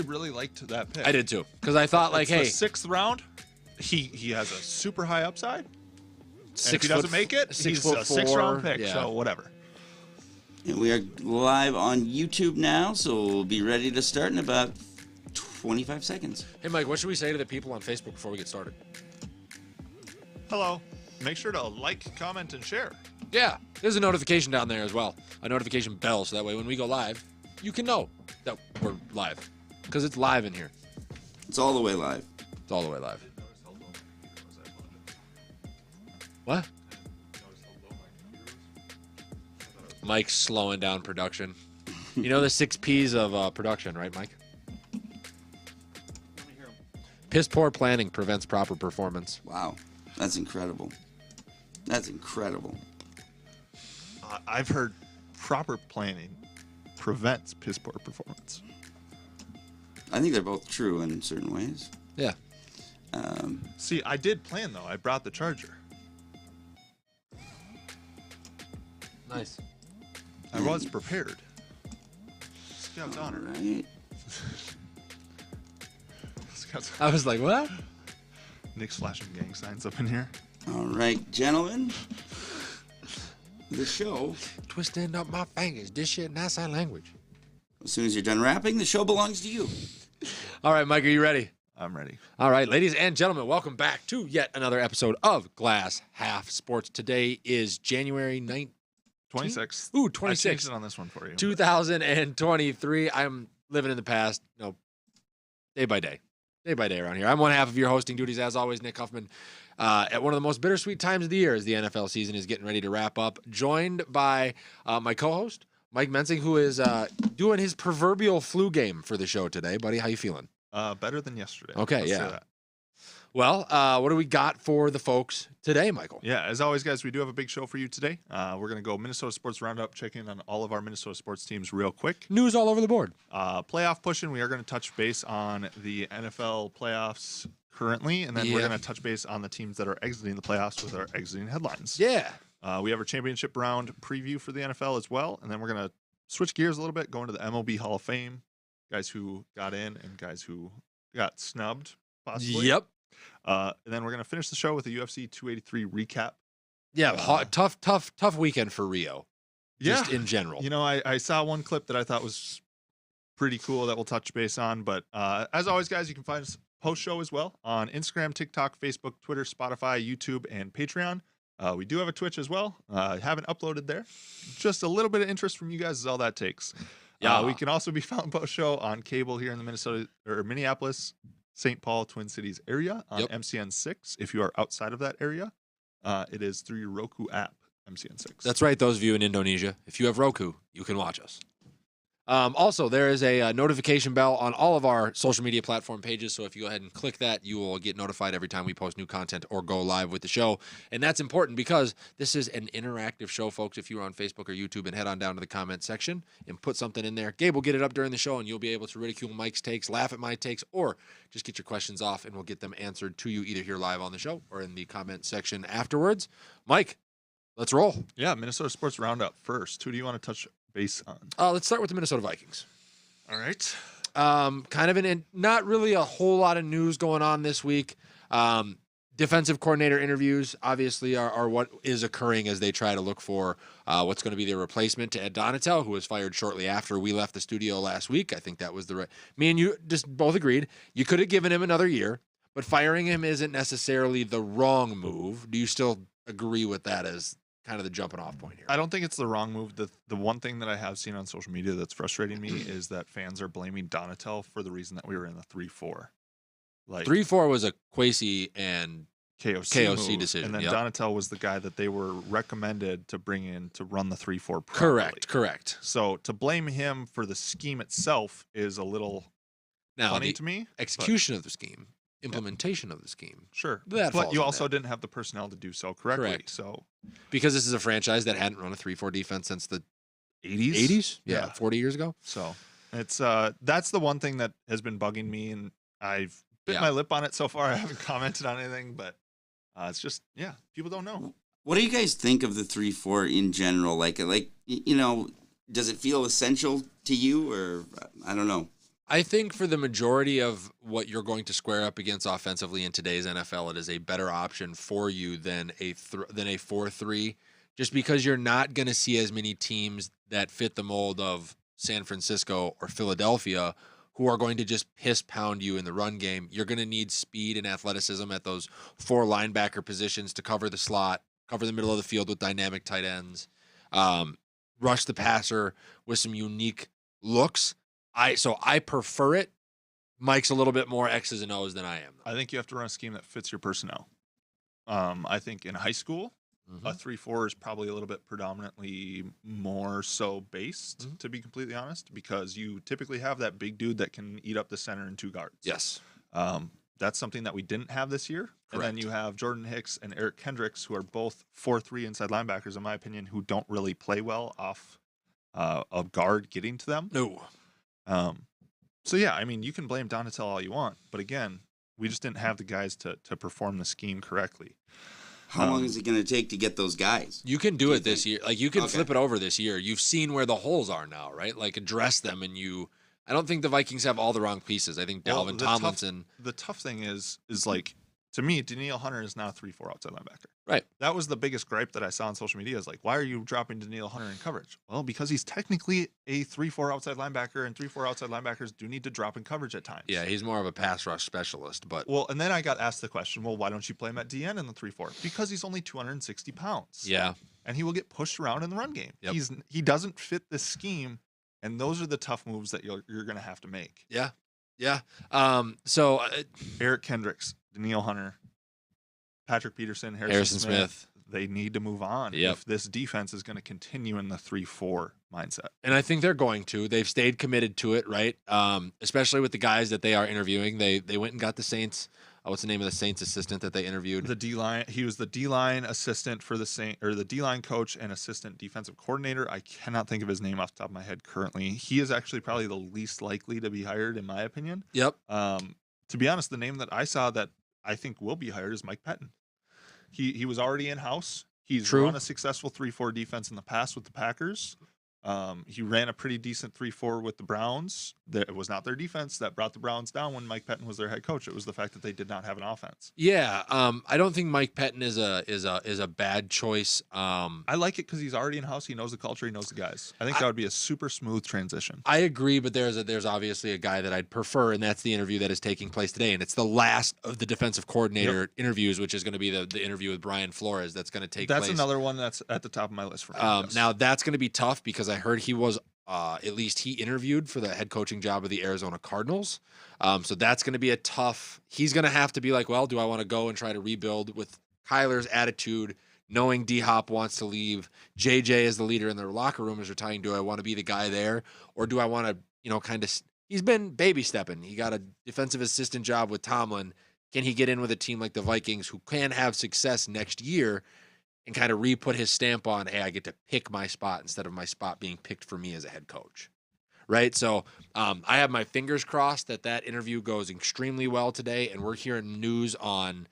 actually really liked that pick. I did too, because I thought It's hey, the 6th round. He has a super high upside. And if he 6 doesn't make it, he's a 6th round pick. Yeah. So whatever. And we are live on YouTube now, so we'll be ready to start in about 25 seconds. Hey, Mike, what should we say to the people on Facebook before we get started? Hello. Make sure to like, comment, and share. Yeah, there's a notification down there as well, a notification bell, so that way when we go live, you can know that we're live, because it's live in here. It's all the way live. It's all the way live. What? Mike's slowing down production. You know the 6 P's of production, right, Mike? Piss poor planning prevents proper performance. Wow, that's incredible. That's incredible. I've heard proper planning prevents piss poor performance. I think they're both true in certain ways. Yeah. See, I did plan, though. I brought the charger. Nice. I was prepared. Scout's honor. Right. Scout's I was like, what? Nick's flashing gang signs up in here. All right, gentlemen. The show, Twisting up my fingers. This shit not sign language. as soon as you're done rapping, the show belongs to you. All right, Mike, are you ready? I'm ready. All right, ladies and gentlemen, welcome back to yet another episode of Glass Half Sports. Today is January 9th. 26th. Ooh, I 26th. changed it on this one for you. 2023. I'm living in the past, day by day. Day by day around here. I'm one half of your hosting duties, as always, Nick Huffman. At one of the most bittersweet times of the year as the NFL season is getting ready to wrap up, joined by my co-host, Mike Mensing, who is doing his proverbial flu game for the show today. Buddy, how you feeling? Better than yesterday. Okay, Let's say yeah. that. Well, what do we got for the folks today, Michael? Yeah, as always, guys, we do have a big show for you today. We're going to go Minnesota Sports Roundup, check in on all of our Minnesota sports teams real quick. News all over the board. Playoff pushing, we are going to touch base on the NFL playoffs currently, and then we're Yeah. going to touch base on the teams that are exiting the playoffs with our exiting headlines. Yeah. We have our championship round preview for the NFL as well, and then we're going to switch gears a little bit, go into the MLB Hall of Fame, guys who got in and guys who got snubbed, possibly. Yep. And then we're going to finish the show with a UFC 283 recap. Yeah, tough weekend for Rio. Just in general. You know, I saw one clip that I thought was pretty cool that we'll touch base on. But as always, guys, you can find us post-show as well on Instagram, TikTok, Facebook, Twitter, Spotify, YouTube, and Patreon. We do have a Twitch as well. Haven't uploaded there. Just a little bit of interest from you guys is all that takes. Yeah. We can also be found post-show on cable here in the Minneapolis, St. Paul, Twin Cities area on MCN 6. If you are outside of that area, it is through your Roku app, MCN 6. That's right, those of you in Indonesia. If you have Roku, you can watch us. Also, there is a notification bell on all of our social media platform pages, so if you go ahead and click that, you will get notified every time we post new content or go live with the show. And that's important because this is an interactive show, folks. If you're on Facebook or YouTube, and head on down to the comment section and put something in there, Gabe will get it up during the show, and you'll be able to ridicule Mike's takes, laugh at my takes, or just get your questions off, and we'll get them answered to you either here live on the show or in the comment section afterwards. Mike, let's roll. Yeah, Minnesota Sports Roundup first. Who do you want to touch base on? Let's start with the Minnesota Vikings. All right. Kind of not really a whole lot of news going on this week. Defensive coordinator interviews obviously are what is occurring as they try to look for what's going to be their replacement to Ed Donatel, who was fired shortly after we left the studio last week. I think that was me and you just both agreed you could have given him another year, but firing him isn't necessarily the wrong move. Do you still agree with that as kind of the jumping off point here? I don't think it's the wrong move. The one thing that I have seen on social media that's frustrating me is that fans are blaming Donatel for the reason that we were in the 3-4. Like 3-4 was a Kwesi and KOC move, decision. And then yep. Donatel was the guy that they were recommended to bring in to run the 3-4 properly. Correct. So to blame him for the scheme itself is a little funny to me. Execution of the scheme, implementation of the scheme. Sure. That But falls you in also that. didn't have the personnel to do so correctly. Correct. So Because this is a franchise that hadn't run a 3-4 defense since the 80s? 80s? Yeah, Yeah. 40 years ago. So it's that's the one thing that has been bugging me, and I've bit my lip on it so far. I haven't commented on anything, but it's just people don't know. What do you guys think of the 3-4 in general? Like, you know, does it feel essential to you, or I don't know? I think for the majority of what you're going to square up against offensively in today's NFL, it is a better option for you than a 4-3, just because you're not going to see as many teams that fit the mold of San Francisco or Philadelphia who are going to just piss pound you in the run game. You're going to need speed and athleticism at those 4 linebacker positions to cover the slot, cover the middle of the field with dynamic tight ends, rush the passer with some unique looks. So I prefer it. Mike's a little bit more X's and O's than I am, though. I think you have to run a scheme that fits your personnel. I think in high school, a 3-4 is probably a little bit predominantly more so based, to be completely honest, because you typically have that big dude that can eat up the center and 2 guards. Yes. That's something that we didn't have this year. Correct. And then you have Jordan Hicks and Eric Kendricks, who are both 4-3 inside linebackers, in my opinion, who don't really play well off a guard getting to them. No. So, yeah, I mean, you can blame Donatel all you want. But, again, we just didn't have the guys to perform the scheme correctly. How long is it going to take to get those guys? You can do it this year. Like, you can flip it over this year. You've seen where the holes are now, right? Like, address them, and I don't think the Vikings have all the wrong pieces. I think Dalvin Tomlinson. The tough thing is like, to me, Danielle Hunter is now a 3-4 outside linebacker. Right. That was the biggest gripe that I saw on social media, is like, why are you dropping Danielle Hunter in coverage? Well, because he's technically a 3-4 outside linebacker, and 3-4 outside linebackers do need to drop in coverage at times. Yeah, he's more of a pass rush specialist. But Well, and then I got asked the question, well, why don't you play him at DN in the 3-4? Because he's only 260 pounds. yeah, And he will get pushed around in the run game. Yep. He doesn't fit this scheme, and those are the tough moves that you're going to have to make. yeah. So Eric Kendricks, Danielle Hunter, Patrick Peterson, Harrison Smith. They need to move on if this defense is going to continue in the 3-4 mindset. And I think they're going to. They've stayed committed to it, right? Especially with the guys that they are interviewing. They went and got the Saints. What's the name of the Saints assistant that they interviewed? The D-line. He was the D-line assistant for the Saint, or the D-line coach and assistant defensive coordinator. I cannot think of his name off the top of my head currently. He is actually probably the least likely to be hired, in my opinion. Yep. To be honest, the name that I saw that I think will be hired is Mike Pettin. He was already in-house. He's run a successful 3-4 defense in the past with the Packers. He ran a pretty decent 3-4 with the Browns. It was not their defense that brought the Browns down when Mike Pettin was their head coach. It was the fact that they did not have an offense. Yeah, I don't think Mike Pettin is a bad choice. I like it because he's already in house. He knows the culture. He knows the guys. I think that would be a super smooth transition. I agree, but there's obviously a guy that I'd prefer, and that's the interview that is taking place today, and it's the last of the defensive coordinator interviews, which is going to be the interview with Brian Flores. That's going to take place. That's another one that's at the top of my list for me. Yes. Now that's going to be tough because I heard he was. At least he interviewed for the head coaching job of the Arizona Cardinals. So that's going to be a tough. He's going to have to be like, well, do I want to go and try to rebuild with Kyler's attitude, knowing D-Hop wants to leave, JJ is the leader in their locker room is retiring. Do I want to be the guy there, or do I want to, kind of? He's been baby stepping. He got a defensive assistant job with Tomlin. Can he get in with a team like the Vikings who can have success next year? And kind of re-put his stamp on, hey, I get to pick my spot instead of my spot being picked for me as a head coach, right? So I have my fingers crossed that interview goes extremely well today, and we're hearing news on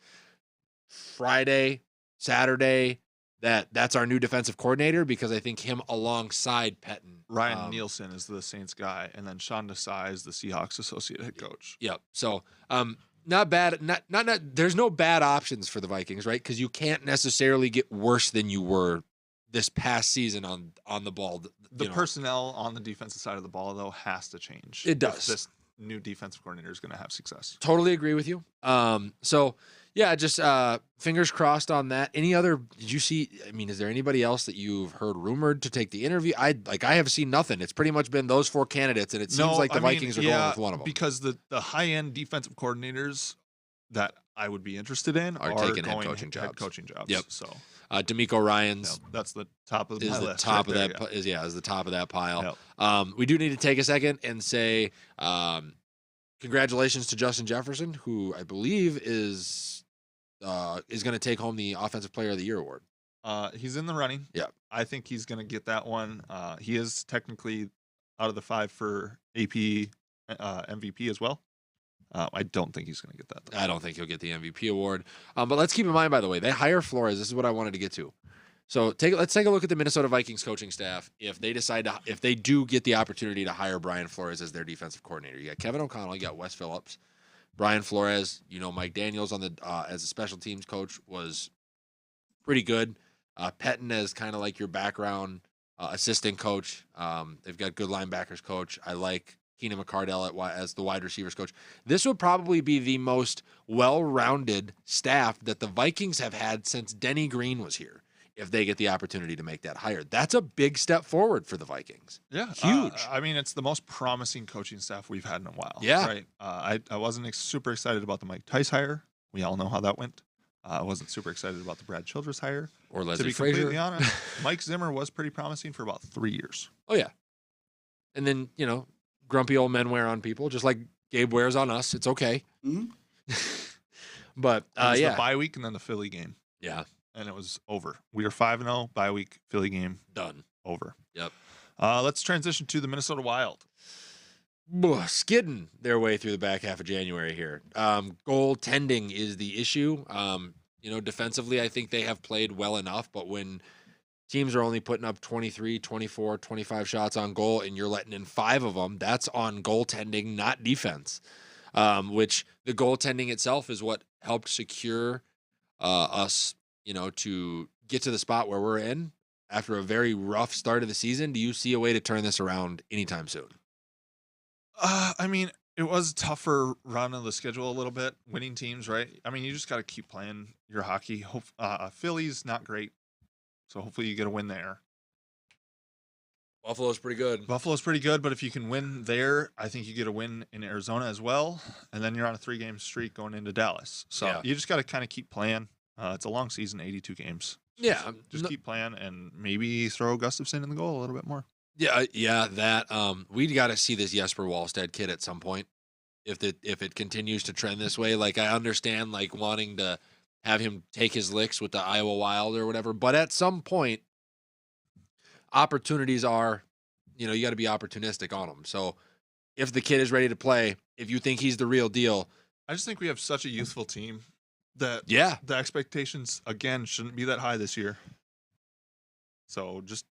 Friday, Saturday, that's our new defensive coordinator, because I think him alongside Pettin. Ryan Nielsen is the Saints guy, and then Sean Desai is the Seahawks associate head coach. Yep. So not bad. Not. There's no bad options for the Vikings, right? Because you can't necessarily get worse than you were this past season on the ball. The personnel on the defensive side of the ball, though, has to change. It does. If this new defensive coordinator is going to have success. Totally agree with you. So yeah, just fingers crossed on that. Any other? Did you see? I mean, is there anybody else that you've heard rumored to take the interview? I have seen nothing. It's pretty much been those 4 candidates, and it seems like the Vikings are going with one of them. Because the high end defensive coordinators that I would be interested in are taking head coaching jobs. Yep. So DeMeco Ryans that's the top of my list. Is the top of that pile. Yep. We do need to take a second and say congratulations to Justin Jefferson, who I believe is going to take home the Offensive Player of the Year award. He's in the running. Yeah, I think he's going to get that one. He is technically out of the 5 for AP MVP as well. I don't think he's going to get that, though. I don't think he'll get the MVP award. But let's keep in mind, by the way, they hire Flores. This is what I wanted to get to. So let's take a look at the Minnesota Vikings coaching staff. If they do get the opportunity to hire Brian Flores as their defensive coordinator, you got Kevin O'Connell, you got Wes Phillips, Brian Flores. Mike Daniels on the as a special teams coach was pretty good. Pettin as kind of like your background assistant coach. They've got good linebackers coach. I like Keenan McCardell as the wide receivers coach. This would probably be the most well-rounded staff that the Vikings have had since Denny Green was here. If they get the opportunity to make that hire, that's a big step forward for the Vikings. Yeah, huge. I mean, it's the most promising coaching staff we've had in a while. Yeah, right. I wasn't super excited about the Mike Tice hire. We all know how that went. I wasn't super excited about the Brad Childress hire. Or Leslie To be Frazier. completely honest, Mike Zimmer was pretty promising for about 3 years. Oh yeah, and then grumpy old men wear on people, just like Gabe wears on us. It's okay. Mm-hmm. It But was yeah, the bye week and then the Philly game, yeah, and it was over. We were 5-0, bye week, Philly game, done. over. Yep. Let's transition to the Minnesota Wild. Skidding their way through the back half of January here. Goaltending is the issue. Defensively, I think they have played well enough, but when teams are only putting up 23, 24, 25 shots on goal and you're letting in 5 of them, that's on goaltending, not defense. Which the goaltending itself is what helped secure us, to get to the spot where we're in after a very rough start of the season. Do you see a way to turn this around anytime soon? I mean, it was a tougher run of the schedule a little bit, winning teams, right? I mean, you just got to keep playing your hockey. Philly's not great, so hopefully you get a win there. Buffalo's pretty good. Buffalo's pretty good, but if you can win there, I think you get a win in Arizona as well, and then you're on a 3-game streak going into Dallas. So Yeah. you just got to kind of keep playing. It's a long season, 82 games. Yeah, Just keep playing and maybe throw Gustafsson in the goal a little bit more. Yeah, that we got to see this Jesper Wallstead kid at some point. If it continues to trend this way, like I understand like wanting to have him take his licks with the Iowa Wild or whatever, but at some point opportunities are, you got to be opportunistic on them. So if the kid is ready to play, if you think he's the real deal, I just think we have such a youthful team that yeah, the expectations, again, shouldn't be that high this year. So just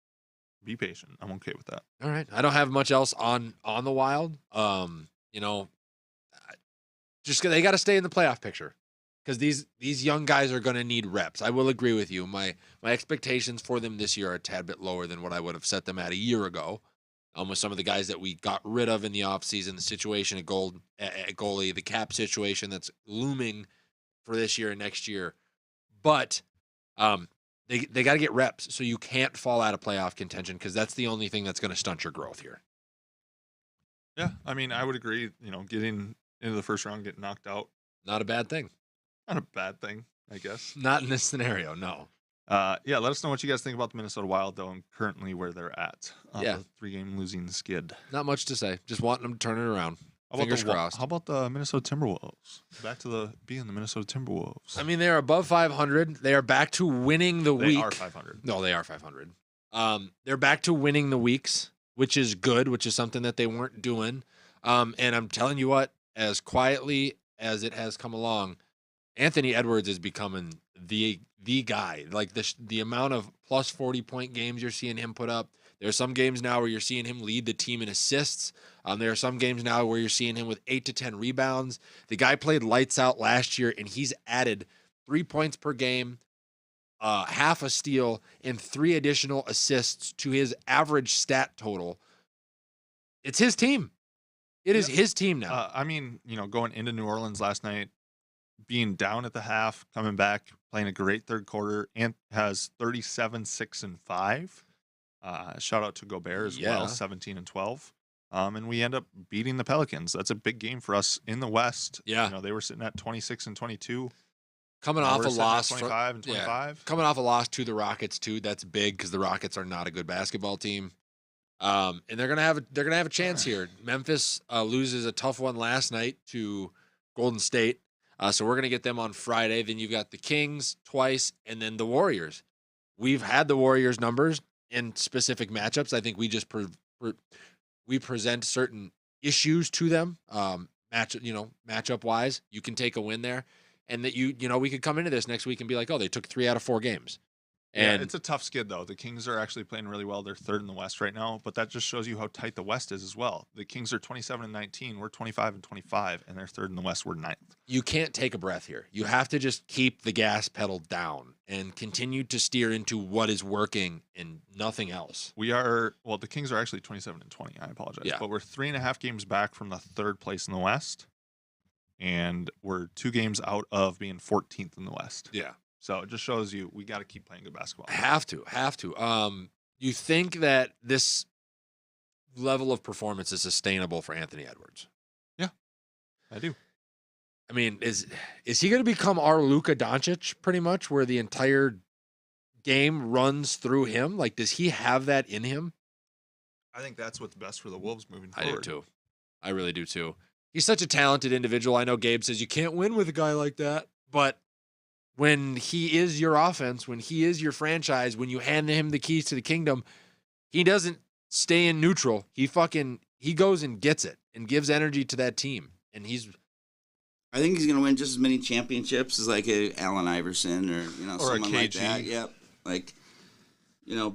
be patient. I'm okay with that. all right. I don't have much else on the Wild. Just they got to stay in the playoff picture because these young guys are going to need reps. I will agree with you. My expectations for them this year are a tad bit lower than what I would have set them at a year ago. With some of the guys that we got rid of in the offseason, the situation at goalie, the cap situation that's looming for this year and next year. But they got to get reps, so you can't fall out of playoff contention because that's the only thing that's going to stunt your growth here. Yeah, I mean, I would agree. Getting into the first round, getting knocked out, Not a bad thing. not a bad thing, I guess. Not in this scenario, no. Yeah, let us know what you guys think about the Minnesota Wild, though, and currently where they're at. Yeah. The 3-game losing skid. Not much to say. Just wanting them to turn it around. How Fingers about crossed. How about the Minnesota Timberwolves? Back to being the Minnesota Timberwolves. I mean, they are above 500. They are back to winning the They week. are 500. No, they are 500. They're back to winning the weeks, which is good, which is something that they weren't doing. And I'm telling you what, as quietly as it has come along, Anthony Edwards is becoming the guy. Like the amount of plus 40-point games you're seeing him put up. There are some games now where you're seeing him lead the team in assists. There are some games now where you're seeing him with 8 to 10 rebounds. The guy played lights out last year, and he's added 3 points per game, half a steal, and 3 additional assists to his average stat total. It's his team. It is his team now. I mean, going into New Orleans last night, being down at the half, coming back, playing a great third quarter, and has 37, 6, and 5. Shout out to Gobert as well, 17 and 12. And we end up beating the Pelicans. That's a big game for us in the West. Yeah. They were sitting at 26 and 22. Coming off a loss, 25 and 25. Coming off a loss to the Rockets too. That's big because the Rockets are not a good basketball team. And they're gonna have a chance here. Memphis loses a tough one last night to Golden State. So we're gonna get them on Friday. Then you've got the Kings twice, and then the Warriors. We've had the Warriors numbers in specific matchups. I think we just we present certain issues to them. Matchup wise, you can take a win there, and that we could come into this next week and be like, oh, they took 3 out of 4 games. Yeah, And it's a tough skid though. The Kings are actually playing really well. They're third in the West right now, but that just shows you how tight the West is as well. The Kings are 27-19. We're 25-25, and they're third in the West. We're ninth. you can't take a breath here. You have to just keep the gas pedal down and continue to steer into what is working and nothing else. The Kings are actually 27-20. I apologize, Yeah. but we're 3.5 games back from the third place in the West, and we're 2 games out of being 14th in the West. Yeah. So it just shows you we got to keep playing good basketball. Have to. You think that this level of performance is sustainable for Anthony Edwards? I do. I mean, is he going to become our Luka Doncic pretty much, where the entire game runs through him? Like, does he have that in him? I think that's what's best for the Wolves moving I forward. do too. I really do too. He's such a talented individual. I know Gabe says you can't win with a guy like that, but when he is your offense, when he is your franchise, when you hand him the keys to the kingdom, he doesn't stay in neutral. He goes and gets it and gives energy to that team. And I think he's going to win just as many championships as like a Allen Iverson or Or someone a like KG. that. Yep. Like,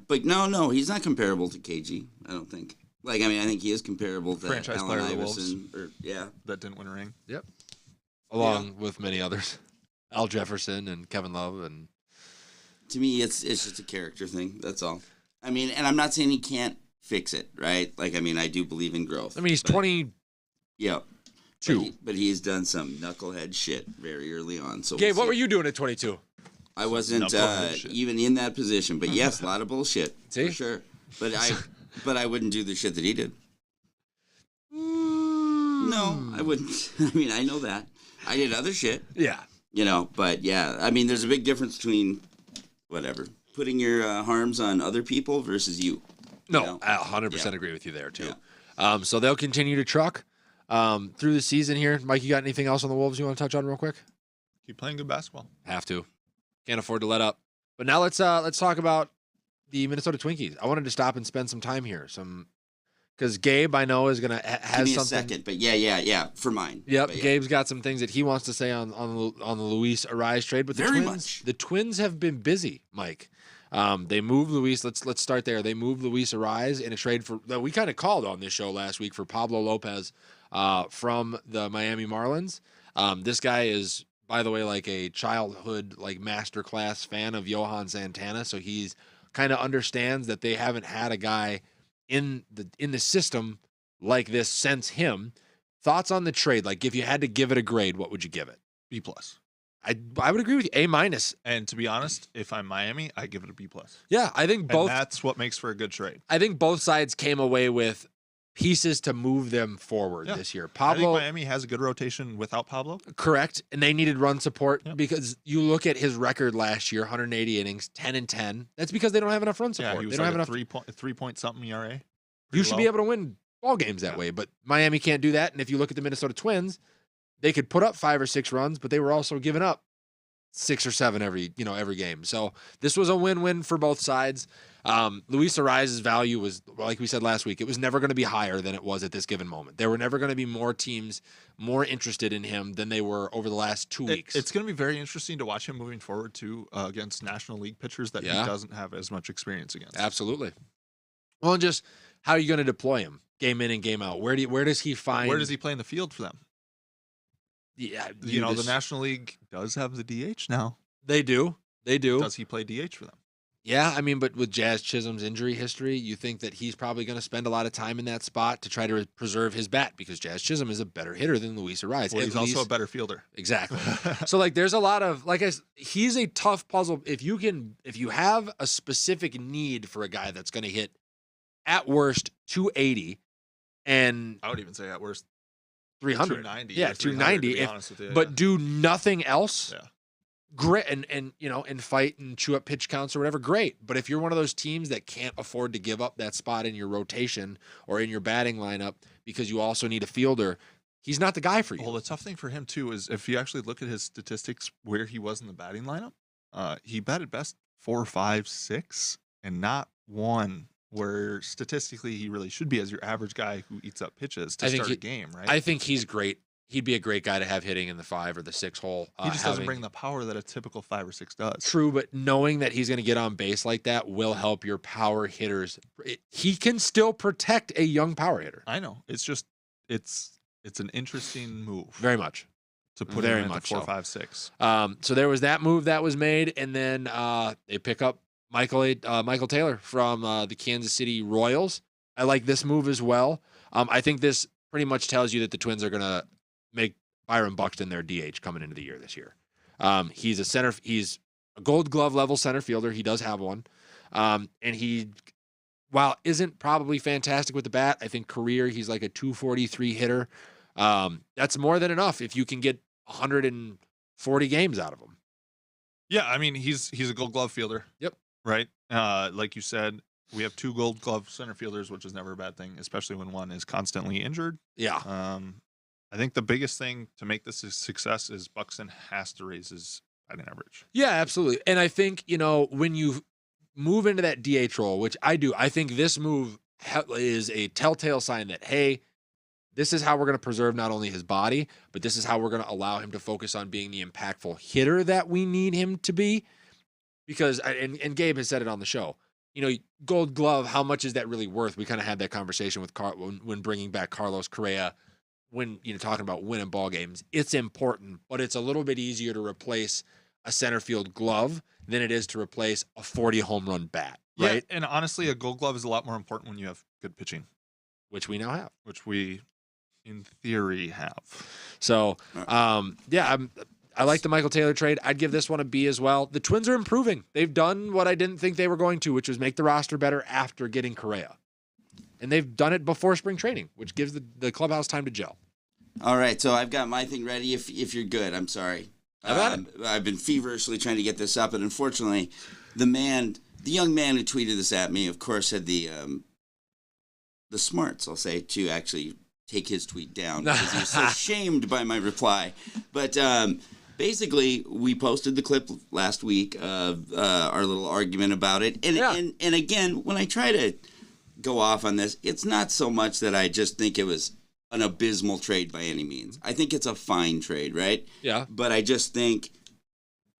but no, he's not comparable to KG. I don't think. Like, I mean, I think he is comparable to Franchise Allen player of the Iverson. That didn't win a ring. along with many others, Al Jefferson and Kevin Love. And To me, it's just a character thing. That's all. I mean, and I'm not saying he can't fix it, right? Like, I mean, I do believe in growth. I mean, he's but- 22. But he's done some knucklehead shit very early on. So Gabe, what were you doing at 22? I wasn't Knucklehead shit. even in that position, but yes, a lot of bullshit. See? For sure. But I wouldn't do the shit that he did. No, I wouldn't. I mean, I know that. I did other shit, Yeah. but yeah, I mean, there's a big difference between putting your harms on other people versus you. No, You know? I 100% Yeah. agree with you there, too. So they'll continue to truck through the season here. Mike, you got anything else on the Wolves you want to touch on real quick? Keep playing good basketball. Have to. Can't afford to let up. But now let's talk about the Minnesota Twinkies. I wanted to stop and spend some time here. Because Gabe, I know, is going to Give has me a something. second, but yeah, for mine. Yep, But yeah. Gabe's got some things that he wants to say on the Luis Arise trade. But the Twins have been busy, Mike. They moved Luis. Let's start there. They moved Luis Arise in a trade that we kind of called on this show last week for Pablo Lopez from the Miami Marlins. This guy is, by the way, like a childhood masterclass fan of Johan Santana, so he's kind of understands that they haven't had a guy in the system like this since him. Thoughts on the trade? Like, if you had to give it a grade, what would you give it? B+. I would agree with you. A-. And to be honest, if I'm Miami, I give it a B+. Yeah, I think And both. that's what makes for a good trade. I think both sides came away with pieces to move them forward this year. I think Pablo, Miami has a good rotation without Pablo. correct, and they needed run support Yep. because you look at his record last year, 180 innings, 10-10. That's because they don't have enough run support. Yeah, he They was don't like have a enough. 3-point something ERA. You Pretty should low. be able to win ball games that Yeah. way, but Miami can't do that. And if you look at the Minnesota Twins, they could put up 5 or 6 runs, but they were also giving up 6 or 7 every game. So this was a win-win for both sides. Luis Ariza's value was, like we said last week, it was never going to be higher than it was at this given moment. There were never going to be more teams more interested in him than they were over the last 2 weeks. It's going to be very interesting to watch him moving forward too against National League pitchers that Yeah. he doesn't have as much experience against. Absolutely. Well, and just how are you going to deploy him game in and game out? Where does he find? Where does he play in the field for them? Yeah, The National League does have the DH now. They do. Does he play DH for them? Yeah, I mean, but with Jazz Chisholm's injury history, you think that he's probably going to spend a lot of time in that spot to try to preserve his bat because Jazz Chisholm is a better hitter than Luis Ariz. Well, At he's also a least- better fielder. exactly. So there's a lot of he's a tough puzzle. If you have a specific need for a guy that's going to hit at worst 280 and I would even say at worst 300, 290. yeah, or 300, 290, to be if- honest with you, but yeah. do nothing else. Yeah. Great, and fight and chew up pitch counts or whatever, great. But if you're one of those teams that can't afford to give up that spot in your rotation or in your batting lineup because you also need a fielder, he's not the guy for you. Well, the tough thing for him too is if you actually look at his statistics where he was in the batting lineup, he batted best 4, 5, 6, and not 1 where statistically he really should be as your average guy who eats up pitches to I think start he- a game, right? I think he's great. he'd be a great guy to have hitting in the 5 or the 6 hole. He just doesn't bring the power that a typical 5 or 6 does. True, but knowing that he's going to get on base like that will help your power hitters. He can still protect a young power hitter. I know. It's just it's an interesting move. Very much. To put Very him much into 4, so. 5, 6. So there was that move that was made, and then they pick up Michael Taylor from the Kansas City Royals. I like this move as well. I think this pretty much tells you that the Twins are going to make Byron Buxton their DH coming into the year this year. He's a Gold Glove level center fielder. He does have one. And he, while isn't probably fantastic with the bat, I think career he's like a 243 hitter. That's more than enough if you can get 140 games out of him. Yeah, I mean he's a Gold Glove fielder. Yep. Right. Like you said, we have 2 Gold Glove center fielders, which is never a bad thing, especially when one is constantly injured. Yeah. I think the biggest thing to make this a success is Buxton has to raise his batting average. Yeah, absolutely. And I think, when you move into that DH role, which I do, I think this move is a telltale sign that, hey, this is how we're going to preserve not only his body, but this is how we're going to allow him to focus on being the impactful hitter that we need him to be. Because, and Gabe has said it on the show, Gold Glove, how much is that really worth? We kind of had that conversation with when bringing back Carlos Correa, when, talking about winning ball games. It's important, but it's a little bit easier to replace a center field glove than it is to replace a 40 home run bat, right? Yeah, and honestly, a Gold Glove is a lot more important when you have good pitching. Which we now have. Which we, in theory, have. So, I like the Michael Taylor trade. I'd give this one a B as well. The Twins are improving. They've done what I didn't think they were going to, which was make the roster better after getting Correa. And they've done it before spring training, which gives the clubhouse time to gel. All right, so I've got my thing ready if you're good. I'm sorry. I've been feverishly trying to get this up, and unfortunately, the young man who tweeted this at me, of course, had the smarts, I'll say, to actually take his tweet down because he was so shamed by my reply. But basically, we posted the clip last week of our little argument about it. And again, when I try to go off on this, it's not so much that I just think it was an abysmal trade by any means. I think it's a fine trade, right? Yeah. But I just think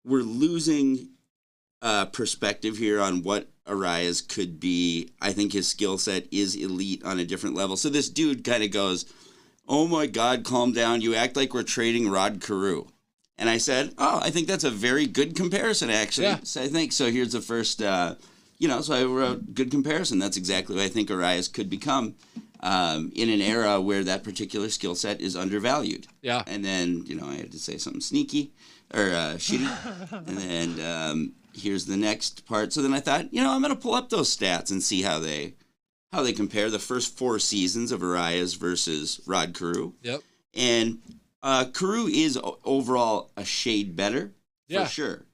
we're losing perspective here on what Arias could be. I think his skill set is elite on a different level. So this dude kind of goes, "Oh my God, calm down. You act like we're trading Rod Carew." And I said, "Oh, I think that's a very good comparison, actually." Yeah. So I think, so here's the first, so I wrote good comparison. That's exactly what I think Arias could become in an era where that particular skill set is undervalued. Yeah. And then, I had to say something sneaky or shitty. And then here's the next part. So then I thought, I'm going to pull up those stats and see how they compare the first 4 seasons of Arias versus Rod Carew. Yep. And Carew is overall a shade better, for sure,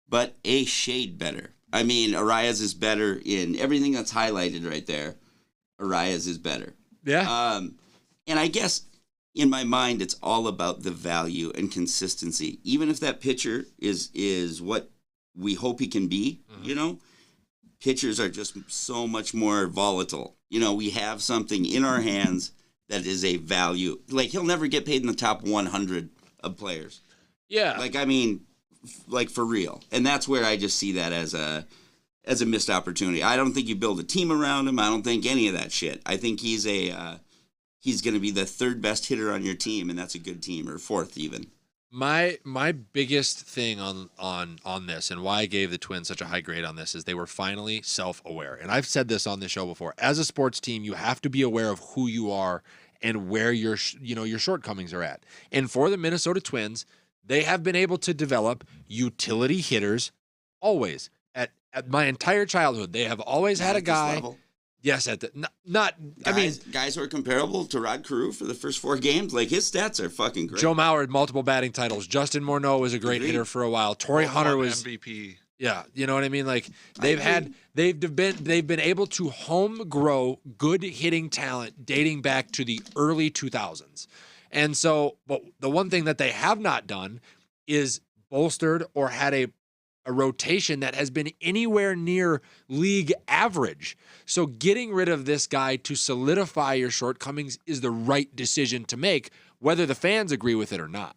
but a shade better. I mean, Arias is better in everything that's highlighted right there. Arias is better. Yeah. And I guess in my mind, it's all about the value and consistency. Even if that pitcher is what we hope he can be, pitchers are just so much more volatile. We have something in our hands that is a value. Like, he'll never get paid in the top 100 of players. Yeah. Like for real. And that's where I just see that as a missed opportunity. I don't think you build a team around him. I don't think any of that shit. I think he's going to be the 3rd best hitter on your team, and that's a good team, or 4th even. My biggest thing on this, and why I gave the Twins such a high grade on this, is they were finally self-aware. And I've said this on this show before. As a sports team, you have to be aware of who you are and where your shortcomings are at. And for the Minnesota Twins, they have been able to develop utility hitters always. At my entire childhood, they have always had a guy. Level. Yes, at the guys who are comparable to Rod Carew for the first 4 games, like, his stats are fucking great. Joe Mauer had multiple batting titles. Justin Morneau was a great hitter for a while. Torrey Hunter was MVP. Yeah, you know what I mean? Like, they've been able to home grow good hitting talent dating back to the early 2000s. And so, but the one thing that they have not done is bolstered or had a rotation that has been anywhere near league average. So getting rid of this guy to solidify your shortcomings is the right decision to make whether the fans agree with it or not.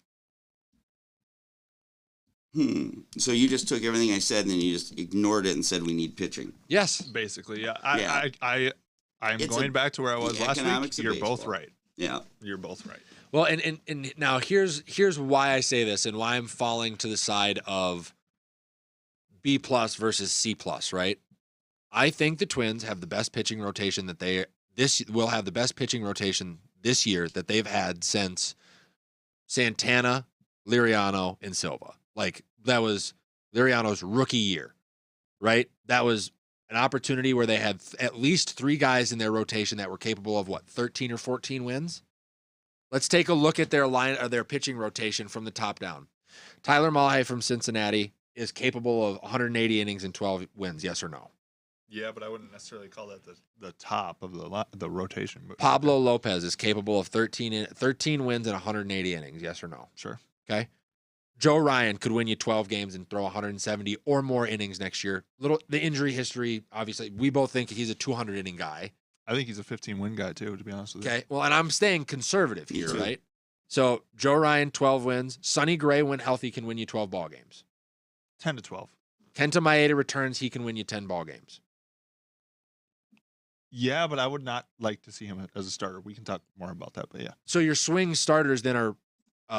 So you just took everything I said and then you just ignored it and said we need pitching. Yes. Basically, yeah. Yeah. I'm It's going back to where I was the last week. economics of You're both baseball. right. Yeah. You're both right. Well, and now here's why I say this and why I'm falling to the side of B+ versus C+, right? I think the Twins have the best pitching rotation will have the best pitching rotation this year that they've had since Santana, Liriano, and Silva. Like, that was Liriano's rookie year, right? That was an opportunity where they had at least 3 guys in their rotation that were capable of 13 or 14 wins. Let's take a look at their pitching rotation from the top down. Tyler Mahle from Cincinnati is capable of 180 innings and 12 wins, yes or no? Yeah, but I wouldn't necessarily call that the top of the rotation. But Pablo Lopez is capable of 13 wins and 180 innings, yes or no? Sure. Okay. Joe Ryan could win you 12 games and throw 170 or more innings next year. The injury history, obviously, we both think he's a 200 inning guy. I think he's a 15-win guy too, to be honest with you. Okay. Well, and I'm staying conservative here, too. right? So Joe Ryan, 12 wins. Sonny Gray, when healthy, can win you 12 ball games. 10 to 12. Kenta Maeda returns, he can win you 10 ball games. Yeah, but I would not like to see him as a starter. We can talk more about that, but yeah. So your swing starters then are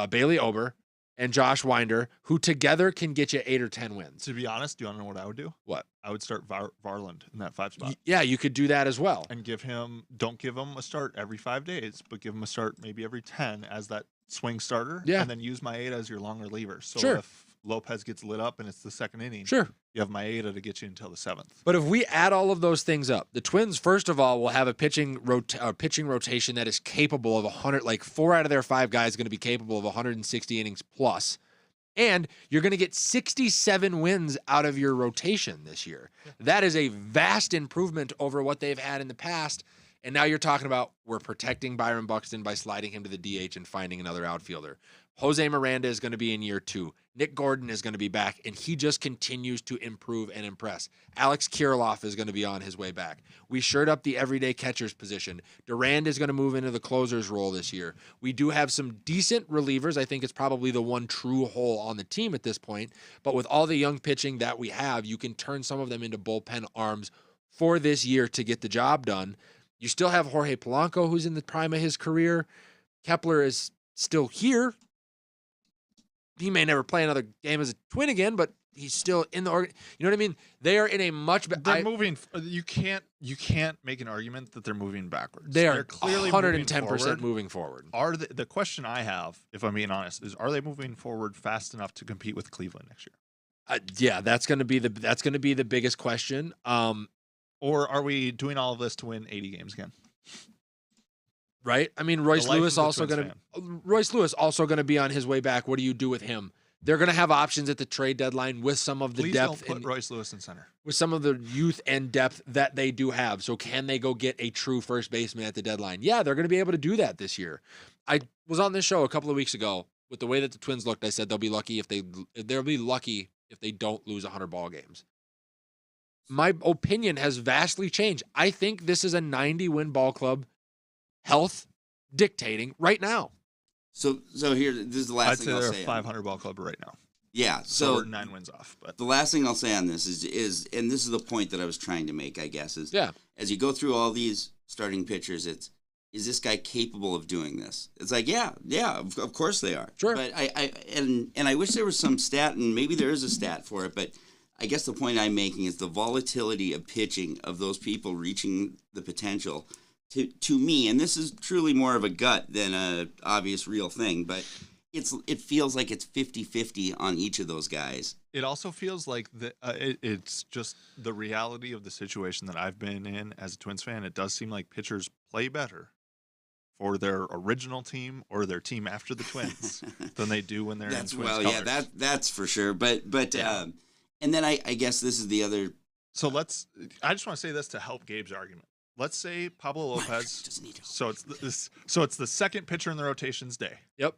Bailey Ober and Josh Winder, who together can get you 8 or 10 wins. To be honest, do you want to know what I would do? What? I would start Varland in that 5 spot. Yeah, you could do that as well. And don't give him a start every 5 days, but give him a start maybe every 10 as that swing starter. Yeah. And then use Maeda as your long reliever. So Sure. if Lopez gets lit up and it's the second inning, Sure. you have Maeda to get you until the 7th. But if we add all of those things up, the Twins, first of all, will have a pitching rotation that is capable of 100, like 4 out of their 5 guys are going to be capable of 160 innings plus. And you're going to get 67 wins out of your rotation this year. That is a vast improvement over what they've had in the past. And now you're talking about we're protecting Byron Buxton by sliding him to the DH and finding another outfielder. Jose Miranda is going to be in year 2. Nick Gordon is going to be back, and he just continues to improve and impress. Alex Kirilloff is going to be on his way back. We shored up the everyday catcher's position. Durand is going to move into the closer's role this year. We do have some decent relievers. I think it's probably the one true hole on the team at this point. But with all the young pitching that we have, you can turn some of them into bullpen arms for this year to get the job done. You still have Jorge Polanco, who's in the prime of his career. Kepler is still here. He may never play another game as a Twin again, but he's still in the organ. You know what I mean? They are in a much better. They're moving. You can't make an argument that they're moving backwards. They are They're clearly 110% moving forward. Are the question I have, if I'm being honest, is are they moving forward fast enough to compete with Cleveland next year? Yeah, that's going to be the biggest question. Or are we doing all of this to win 80 games again? Right? I mean, Royce Lewis also going to be on his way back. What do you do with him? They're going to have options at the trade deadline with some of the Please depth don't put Royce Lewis in center. With some of the youth and depth that they do have. So can they go get a true first baseman at the deadline? Yeah, they're going to be able to do that this year. I was on this show a couple of weeks ago with the way that the Twins looked. I said they'll be lucky if they don't lose 100 ball games. My opinion has vastly changed. I think this is a 90-win ball club, health dictating right now. So here, this is the last I'd thing say I'll they're say. a 500 ball club right now. Yeah, So we're 9 wins off. But the last thing I'll say on this is, and this is the point that I was trying to make, I guess, is as you go through all these starting pitchers, is this guy capable of doing this? It's like, yeah, of course they are. Sure. But I wish there was some stat, and maybe there is a stat for it, but I guess the point I'm making is the volatility of pitching of those people reaching the potential. To me, and this is truly more of a gut than a obvious real thing, but it feels like it's 50-50 on each of those guys. it also feels like it's just the reality of the situation that I've been in as a Twins fan. It does seem like pitchers play better for their original team or their team after the Twins than they do when they're in Twins colors. Yeah, that's for sure. But Yeah. And then I guess this is the other. So I just want to say this to help Gabe's argument. Let's say Pablo Lopez. Doesn't need to. So it's the second pitcher in the rotation's day. Yep.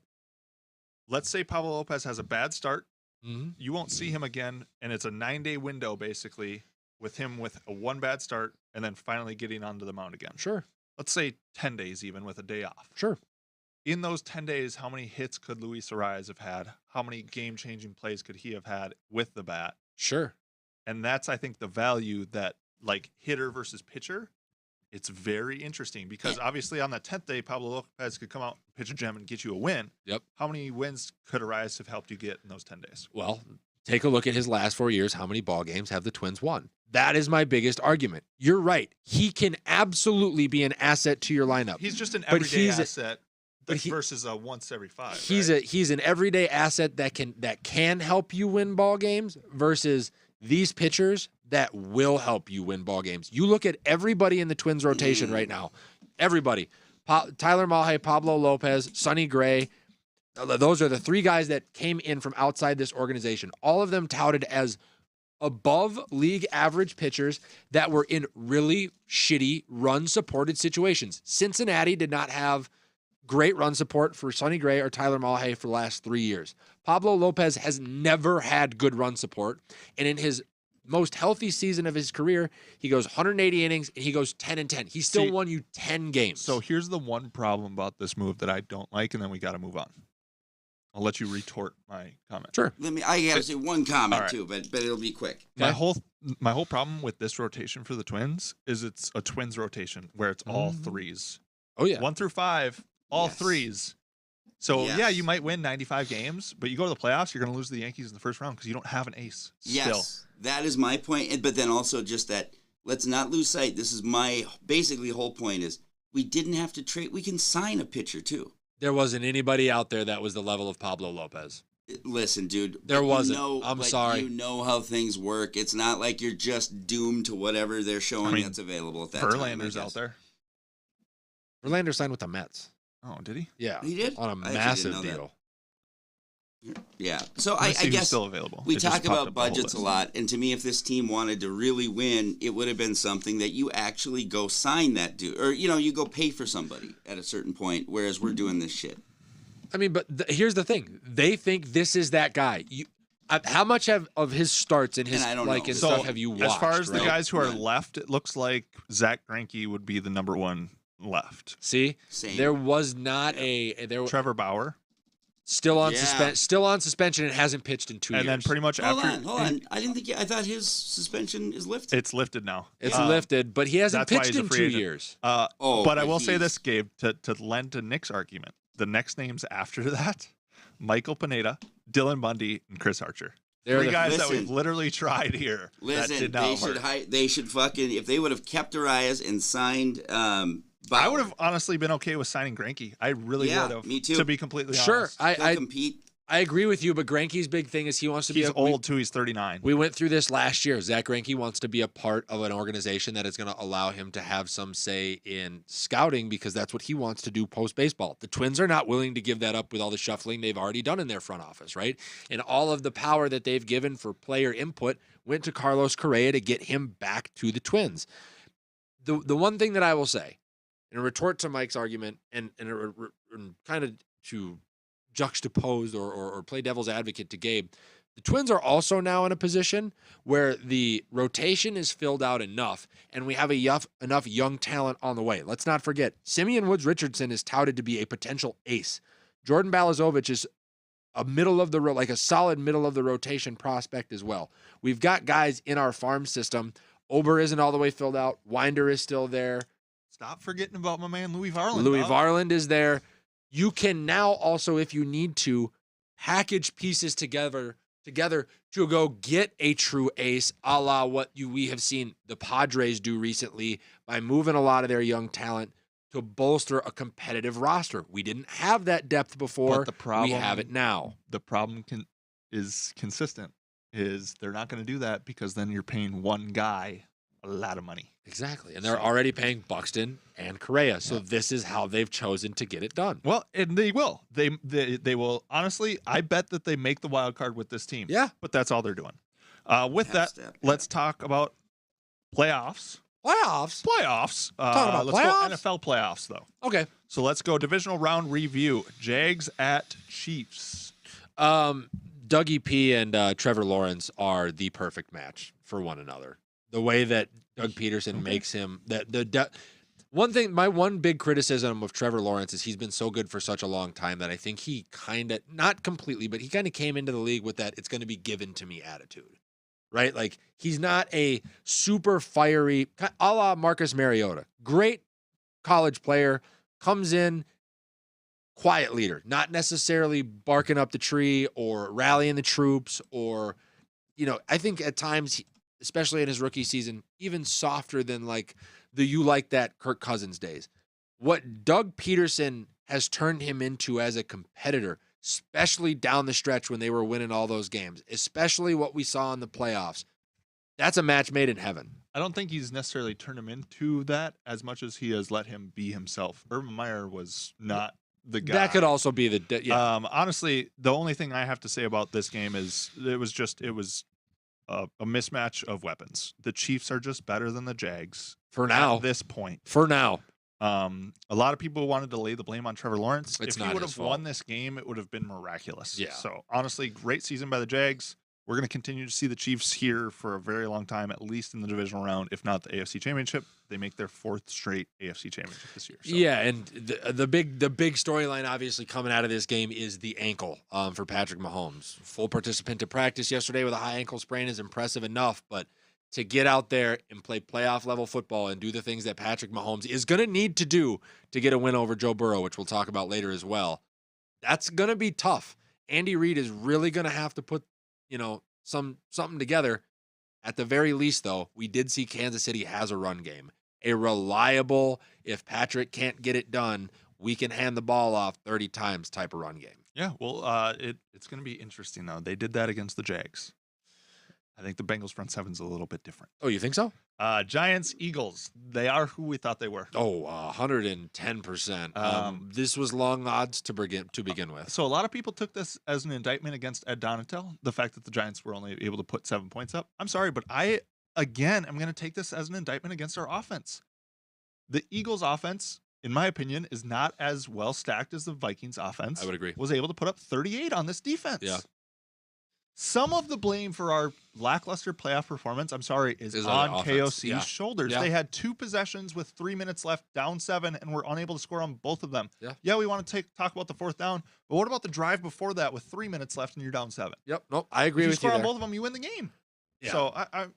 Let's say Pablo Lopez has a bad start. Mm-hmm. You won't see him again, and it's a 9-day window basically with him with a one bad start and then finally getting onto the mound again. Sure. Let's say 10 days even with a day off. Sure. in those 10 days, how many hits could Luis Arias have had? How many game-changing plays could he have had with the bat? Sure. And that's, I think, the value that, like, hitter versus pitcher, it's very interesting because obviously on that 10th day, Pablo Lopez could come out, pitch a gem, and get you a win. Yep. How many wins could Arias have helped you get in those 10 days? Well, take a look at his last 4 years. How many ball games have the Twins won? That is my biggest argument. You're right. He can absolutely be an asset to your lineup. He's just an But everyday he's a- asset versus a once every 5. He's an everyday asset that can help you win ball games versus these pitchers that will help you win ball games. You look at everybody in the Twins rotation right now. Everybody. Tyler Mahle, Pablo Lopez, Sonny Gray. Those are the 3 guys that came in from outside this organization. All of them touted as above league average pitchers that were in really shitty run supported situations. Cincinnati did not have great run support for Sonny Gray or Tyler Mahle for the last 3 years. Pablo Lopez has never had good run support. And in his most healthy season of his career, he goes 180 innings and he goes 10-10. He still won you 10 games. So here's the one problem about this move that I don't like, and then we got to move on. I'll let you retort my comment. Sure. I gotta say one comment right. too, but it'll be quick. My whole problem with this rotation for the Twins is it's a Twins rotation where it's all threes. Oh, yeah. 1 through 5, all threes. So, yeah, you might win 95 games, but you go to the playoffs, you're going to lose to the Yankees in the first round because you don't have an ace. Yes, that is my point. But then also just that, let's not lose sight. This is my basically whole point is we didn't have to trade. We can sign a pitcher too. There wasn't anybody out there that was the level of Pablo Lopez. Listen, dude. There wasn't. I'm sorry. You know how things work. It's not like you're just doomed to whatever they're showing that's available at that time. Verlander's out there. Verlander signed with the Mets. Oh, did he? Yeah. He did? On a I actually massive didn't know deal. Yeah. So Let's see I who's guess still available. we It just talk popped about up the whole budgets a list. lot. And to me, if this team wanted to really win, it would have been something that you actually go sign that dude. Or, you go pay for somebody at a certain point, whereas we're doing this shit. I mean, but here's the thing. They think this is that guy. How much of his starts and his And I don't know. and So, stuff have you watched? as far as the right? guys who are None. left, it looks like Zach Greinke would be the number 1 left. See, Same. there was not Trevor Bauer. still on Yeah. suspension and hasn't pitched in 2 years. And then pretty much Hold after on. I thought his suspension is lifted. it's lifted now. It's lifted, but he hasn't that's why pitched he's a in free 2 agent. years. But I will say he's- this, Gabe, to lend to Nick's argument. The next names after that, Michael Pineda, Dylan Bundy, and Chris Archer. They're 3 the- guys that Listen. we've literally tried here. that Listen, did not work. they should fucking, if they would have kept Arias and signed Bauer, I would have honestly been okay with signing Greinke. I really Yeah, would have. me too. To be completely Sure, honest. He'll compete. I agree with you, but Greinke's big thing is he wants to be He's old too. He's 39. We went through this last year. Zach Greinke wants to be a part of an organization that is going to allow him to have some say in scouting because that's what he wants to do post-baseball. The Twins are not willing to give that up with all the shuffling they've already done in their front office, right? And all of the power that they've given for player input went to Carlos Correa to get him back to the Twins. The one thing that I will say, in a retort to Mike's argument and kind of to juxtapose or play devil's advocate to Gabe, the Twins are also now in a position where the rotation is filled out enough and we have enough young talent on the way. Let's not forget, Simeon Woods Richardson is touted to be a potential ace. Jordan Balazovic is a solid middle of the rotation prospect as well. We've got guys in our farm system. Ober isn't all the way filled out. Winder is still there. Stop forgetting about my man Louis Varland. Louis dog. Varland is there. You can now also, if you need to, package pieces together to go get a true ace, a la what we have seen the Padres do recently by moving a lot of their young talent to bolster a competitive roster. We didn't have that depth before. But the problem, we have it now. The problem is consistent. Is they're not going to do that because then you're paying one guy a lot of money. Exactly. And they're already paying Buxton and Correa. So this is how they've chosen to get it done. Well, and they will. They will. Honestly, I bet that they make the wild card with this team. Yeah. But that's all they're doing. With Half that, step. let's talk about playoffs. Playoffs? Playoffs. Talking about let's playoffs? go NFL playoffs, though. Okay. So let's go divisional round review. Jags at Chiefs. Dougie P and Trevor Lawrence are the perfect match for one another. The way that Doug Peterson makes him My one big criticism of Trevor Lawrence is he's been so good for such a long time that I think he kind of, not completely, but he kind of came into the league with that it's going to be given to me attitude, right? Like he's not a super fiery, a la Marcus Mariota. Great college player, comes in, quiet leader, not necessarily barking up the tree or rallying the troops or, I think at times, especially in his rookie season, even softer than like the you like that Kirk Cousins days. What Doug Peterson has turned him into as a competitor, especially down the stretch when they were winning all those games, especially what we saw in the playoffs, that's a match made in heaven. I don't think he's necessarily turned him into that as much as he has let him be himself. Urban Meyer was not the guy. That could also be honestly, the only thing I have to say about this game is it was a mismatch of weapons. The Chiefs are just better than the Jags for now. At this point, for now, a lot of people wanted to lay the blame on Trevor Lawrence. It's if he not would his have fault. won this game, it would have been miraculous. Yeah. So honestly, great season by the Jags. We're going to continue to see the Chiefs here for a very long time, at least in the divisional round, if not the AFC Championship. They make their 4th straight AFC Championship this year. So. Yeah, and the big storyline obviously coming out of this game is the ankle for Patrick Mahomes. Full participant to practice yesterday with a high ankle sprain is impressive enough, but to get out there and play playoff level football and do the things that Patrick Mahomes is going to need to do to get a win over Joe Burrow, which we'll talk about later as well, that's going to be tough. Andy Reid is really going to have to put something together. At the very least, though, we did see Kansas City has a run game. A reliable, if Patrick can't get it done, we can hand the ball off 30 times type of run game. Yeah, well, it's going to be interesting, though. They did that against the Jags. I think the Bengals front seven's a little bit different. Oh, you think so? Giants, Eagles. They are who we thought they were. Oh, 110%. This was long odds to begin with. So a lot of people took this as an indictment against Ed Donatel, the fact that the Giants were only able to put 7 points up. I'm sorry, but I'm going to take this as an indictment against our offense. The Eagles' offense, in my opinion, is not as well stacked as the Vikings' offense. I would agree. Was able to put up 38 on this defense. Yeah. Some of the blame for our lackluster playoff performance, I'm sorry, is on KOC's shoulders. Yeah. They had 2 possessions with 3 minutes left, down 7, and were unable to score on both of them. Yeah, we want to talk about the 4th down, but what about the drive before that with 3 minutes left and you're down 7? Yep. Nope. I agree with you. If you score there. on both of them, you win the game. Yeah. So I'm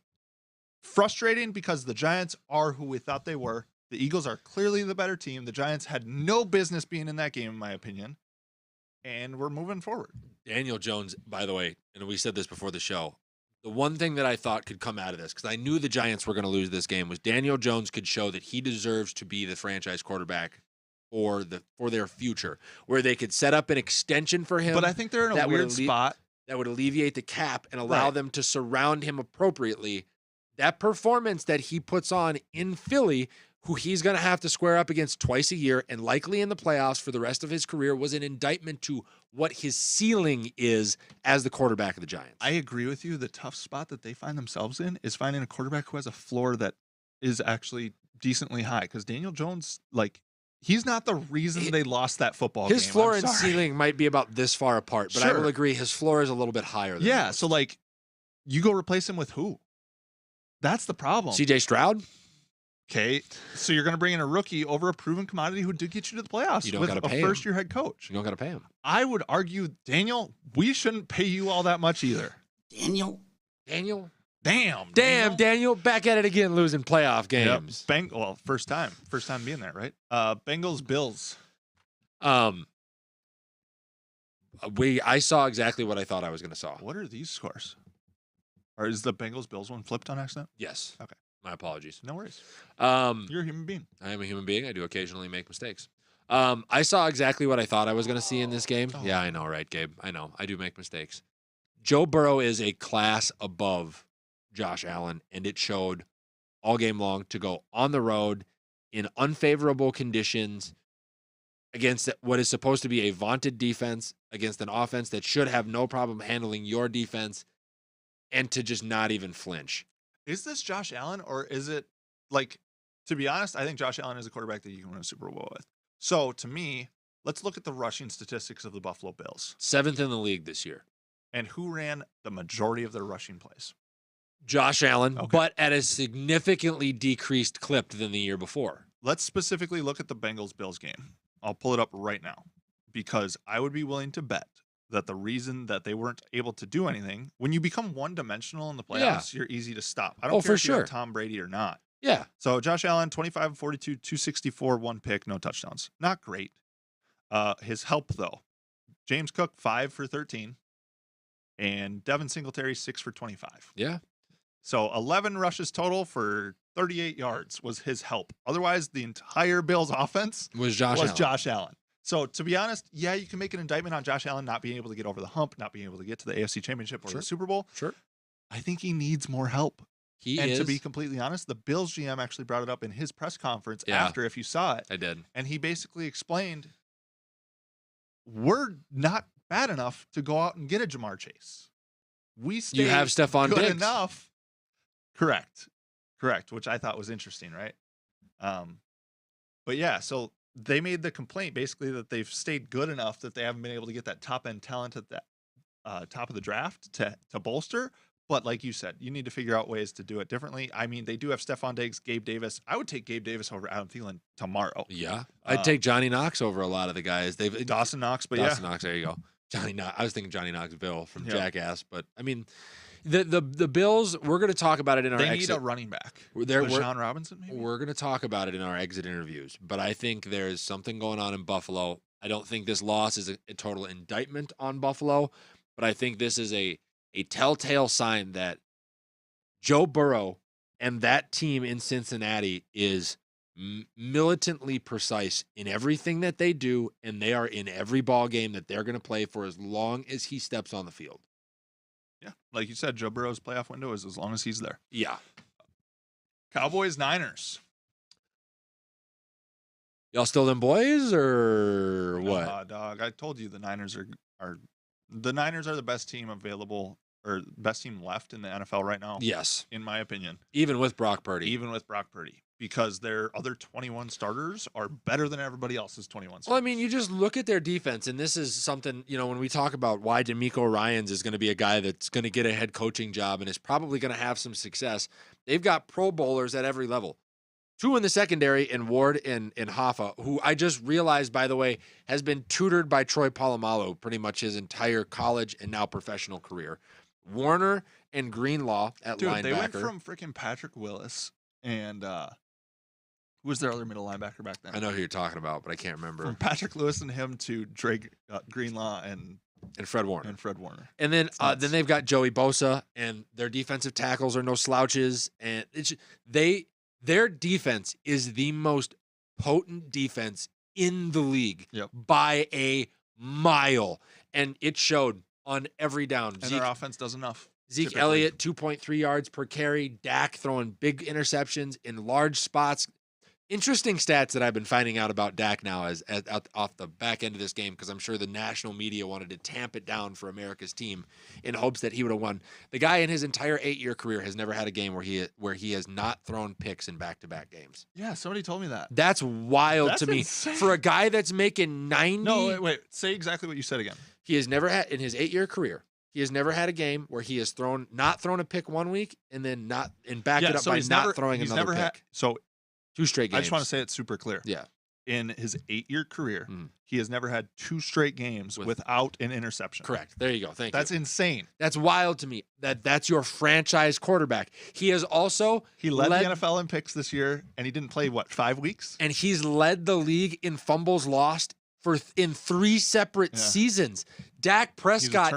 frustrating because the Giants are who we thought they were. The Eagles are clearly the better team. The Giants had no business being in that game, in my opinion. And we're moving forward. Daniel Jones, by the way, and we said this before the show, the one thing that I thought could come out of this, because I knew the Giants were going to lose this game, was Daniel Jones could show that he deserves to be the franchise quarterback for their future, where they could set up an extension for him. But I think they're in a weird spot. That would alleviate the cap and allow them to surround him appropriately. That performance that he puts on in Philly, who he's going to have to square up against twice a year and likely in the playoffs for the rest of his career, was an indictment to what his ceiling is as the quarterback of the Giants. I agree with you. The tough spot that they find themselves in is finding a quarterback who has a floor that is actually decently high. Because Daniel Jones, he's not the reason they lost that football game. His floor and ceiling might be about this far apart, but I will agree his floor is a little bit higher than most. So you go replace him with who? That's the problem. CJ Stroud? Okay, so you're going to bring in a rookie over a proven commodity who did get you to the playoffs with a first-year head coach. You don't got to pay him. I would argue, Daniel, we shouldn't pay you all that much either. Daniel? Damn, Daniel, back at it again, losing playoff games. Yep. First time being there, right? Bengals, Bills. I saw exactly what I thought I was going to saw. What are these scores? Or is the Bengals Bills one flipped on accident? Yes. Okay. My apologies. No worries. You're a human being. I am a human being. I do occasionally make mistakes. I saw exactly what I thought I was going to see in this game. Oh. Yeah, I know, right, Gabe? I know. I do make mistakes. Joe Burrow is a class above Josh Allen, and it showed all game long to go on the road in unfavorable conditions against what is supposed to be a vaunted defense, against an offense that should have no problem handling your defense, and to just not even flinch. Is this Josh Allen, or is it to be honest, I think Josh Allen is a quarterback that you can win a Super Bowl with. So to me, let's look at the rushing statistics of the Buffalo Bills. 7th in the league this year. And who ran the majority of their rushing plays? Josh Allen, but at a significantly decreased clip than the year before. let's specifically look at the Bengals-Bills game. I'll pull it up right now because I would be willing to bet that the reason that they weren't able to do anything, when you become one-dimensional in the playoffs, you're easy to stop. I don't care for if you have sure. Tom Brady or not. Yeah. So Josh Allen, 25 of 42, 264, 1 pick, no touchdowns. Not great. His help, though. James Cook, 5 for 13. And Devin Singletary, 6 for 25. Yeah. So 11 rushes total for 38 yards was his help. Otherwise, the entire Bills offense Was Josh Allen. So to be honest, yeah, you can make an indictment on Josh Allen not being able to get over the hump, not being able to get to the AFC Championship or Sure. the Super Bowl. Sure. I think he needs more help. He And is. to be completely honest, the Bills GM actually brought it up in his press conference Yeah. after, if you saw it. I did. And he basically explained, we're not bad enough to go out and get a Jamar Chase. We stay You have Stephon good Diggs. enough. Correct. Which I thought was interesting, right? But yeah, so they made the complaint basically that they've stayed good enough that they haven't been able to get that top end talent at the top of the draft to bolster. But like you said, you need to figure out ways to do it differently. I mean, they do have Stephon Diggs, Gabe Davis. I would take Gabe Davis over Adam Thielen tomorrow. Yeah. I'd take Johnny Knox over a lot of the guys. Dawson Knox, but Dawson Knox, there you go. Johnny Knox. I was thinking Johnny Knoxville from Yeah. Jackass, but I mean, the Bills. We're going to talk about it in our they need exit. a running back. We're Sean Robinson, maybe? We're going to talk about it in our exit interviews, but I think there's something going on in Buffalo. I don't think this loss is a total indictment on Buffalo, but I think this is a telltale sign that Joe Burrow and that team in Cincinnati is militantly precise in everything that they do, and they are in every ball game that they're going to play for as long as he steps on the field. Yeah. Like you said, Joe Burrow's playoff window is as long as he's there. Yeah. Cowboys, Niners. Y'all still them boys or what? Dog. I told you the Niners are the best team available or best team left in the NFL right now. Yes. In my opinion. Even with Brock Purdy. Even with Brock Purdy. Because their other 21 starters are better than everybody else's 21 starters. Well, I mean, you just look at their defense, and this is something, when we talk about why D'Amico Ryans is going to be a guy that's going to get a head coaching job and is probably going to have some success, they've got Pro Bowlers at every level. 2 in the secondary in Ward and Hoffa, who I just realized, by the way, has been tutored by Troy Polamalu pretty much his entire college and now professional career. Warner and Greenlaw at linebacker. They went from freaking Patrick Willis and who was their other middle linebacker back then? I know who you're talking about, but I can't remember. From Patrick Lewis and him to Drake Greenlaw and Fred Warner. And then they've got Joey Bosa, and their defensive tackles are no slouches. And their defense is the most potent defense in the league by a mile. And it showed on every down. And their offense does enough. Zeke Elliott, 2.3 yards per carry. Dak throwing big interceptions in large spots. Interesting stats that I've been finding out about Dak now as off the back end of this game, because I'm sure the national media wanted to tamp it down for America's team in hopes that he would have won. The guy in his entire 8-year career has never had a game where he has not thrown picks in back-to-back games. Yeah, somebody told me that. That's wild to me. Insane. For a guy that's making 90. No, wait. Say exactly what you said again. He has never had, in his 8-year career, he has never had a game where he has not thrown a pick one week and then backed it up by not throwing another pick. So 2 straight games. I just want to say it super clear. Yeah. In his 8-year career, he has never had 2 straight games without an interception. Correct. There you go. Thank you. That's insane. That's wild to me. That's your franchise quarterback. He has also led the NFL in picks this year, and he didn't play 5 weeks? And he's led the league in fumbles lost in 3 separate seasons. Dak Prescott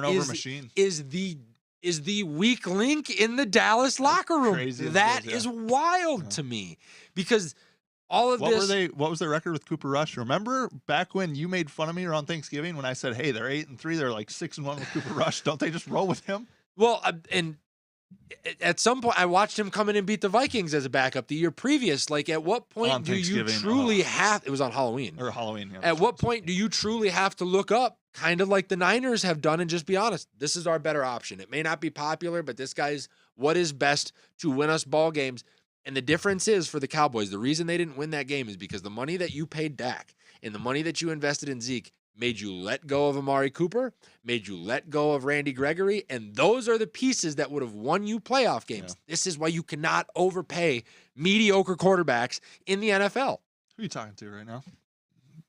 is the weak link in the Dallas locker room. That is wild to me, because all of this. What was their record with Cooper Rush? Remember back when you made fun of me around Thanksgiving when I said, "Hey, they're 8-3, they're like 6-1 with Cooper Rush. Don't they just roll with him?" Well, and at some point, I watched him come in and beat the Vikings as a backup the year previous. Like, at what point do you truly have? It was on Halloween. Yeah, at what point do you truly have to look up, kind of like the Niners have done, and just be honest? This is our better option. It may not be popular, but this guy's what is best to win us ball games. And the difference is for the Cowboys, the reason they didn't win that game is because the money that you paid Dak and the money that you invested in Zeke made you let go of Amari Cooper, made you let go of Randy Gregory, and those are the pieces that would have won you playoff games. Yeah. This is why you cannot overpay mediocre quarterbacks in the NFL. Who are you talking to right now?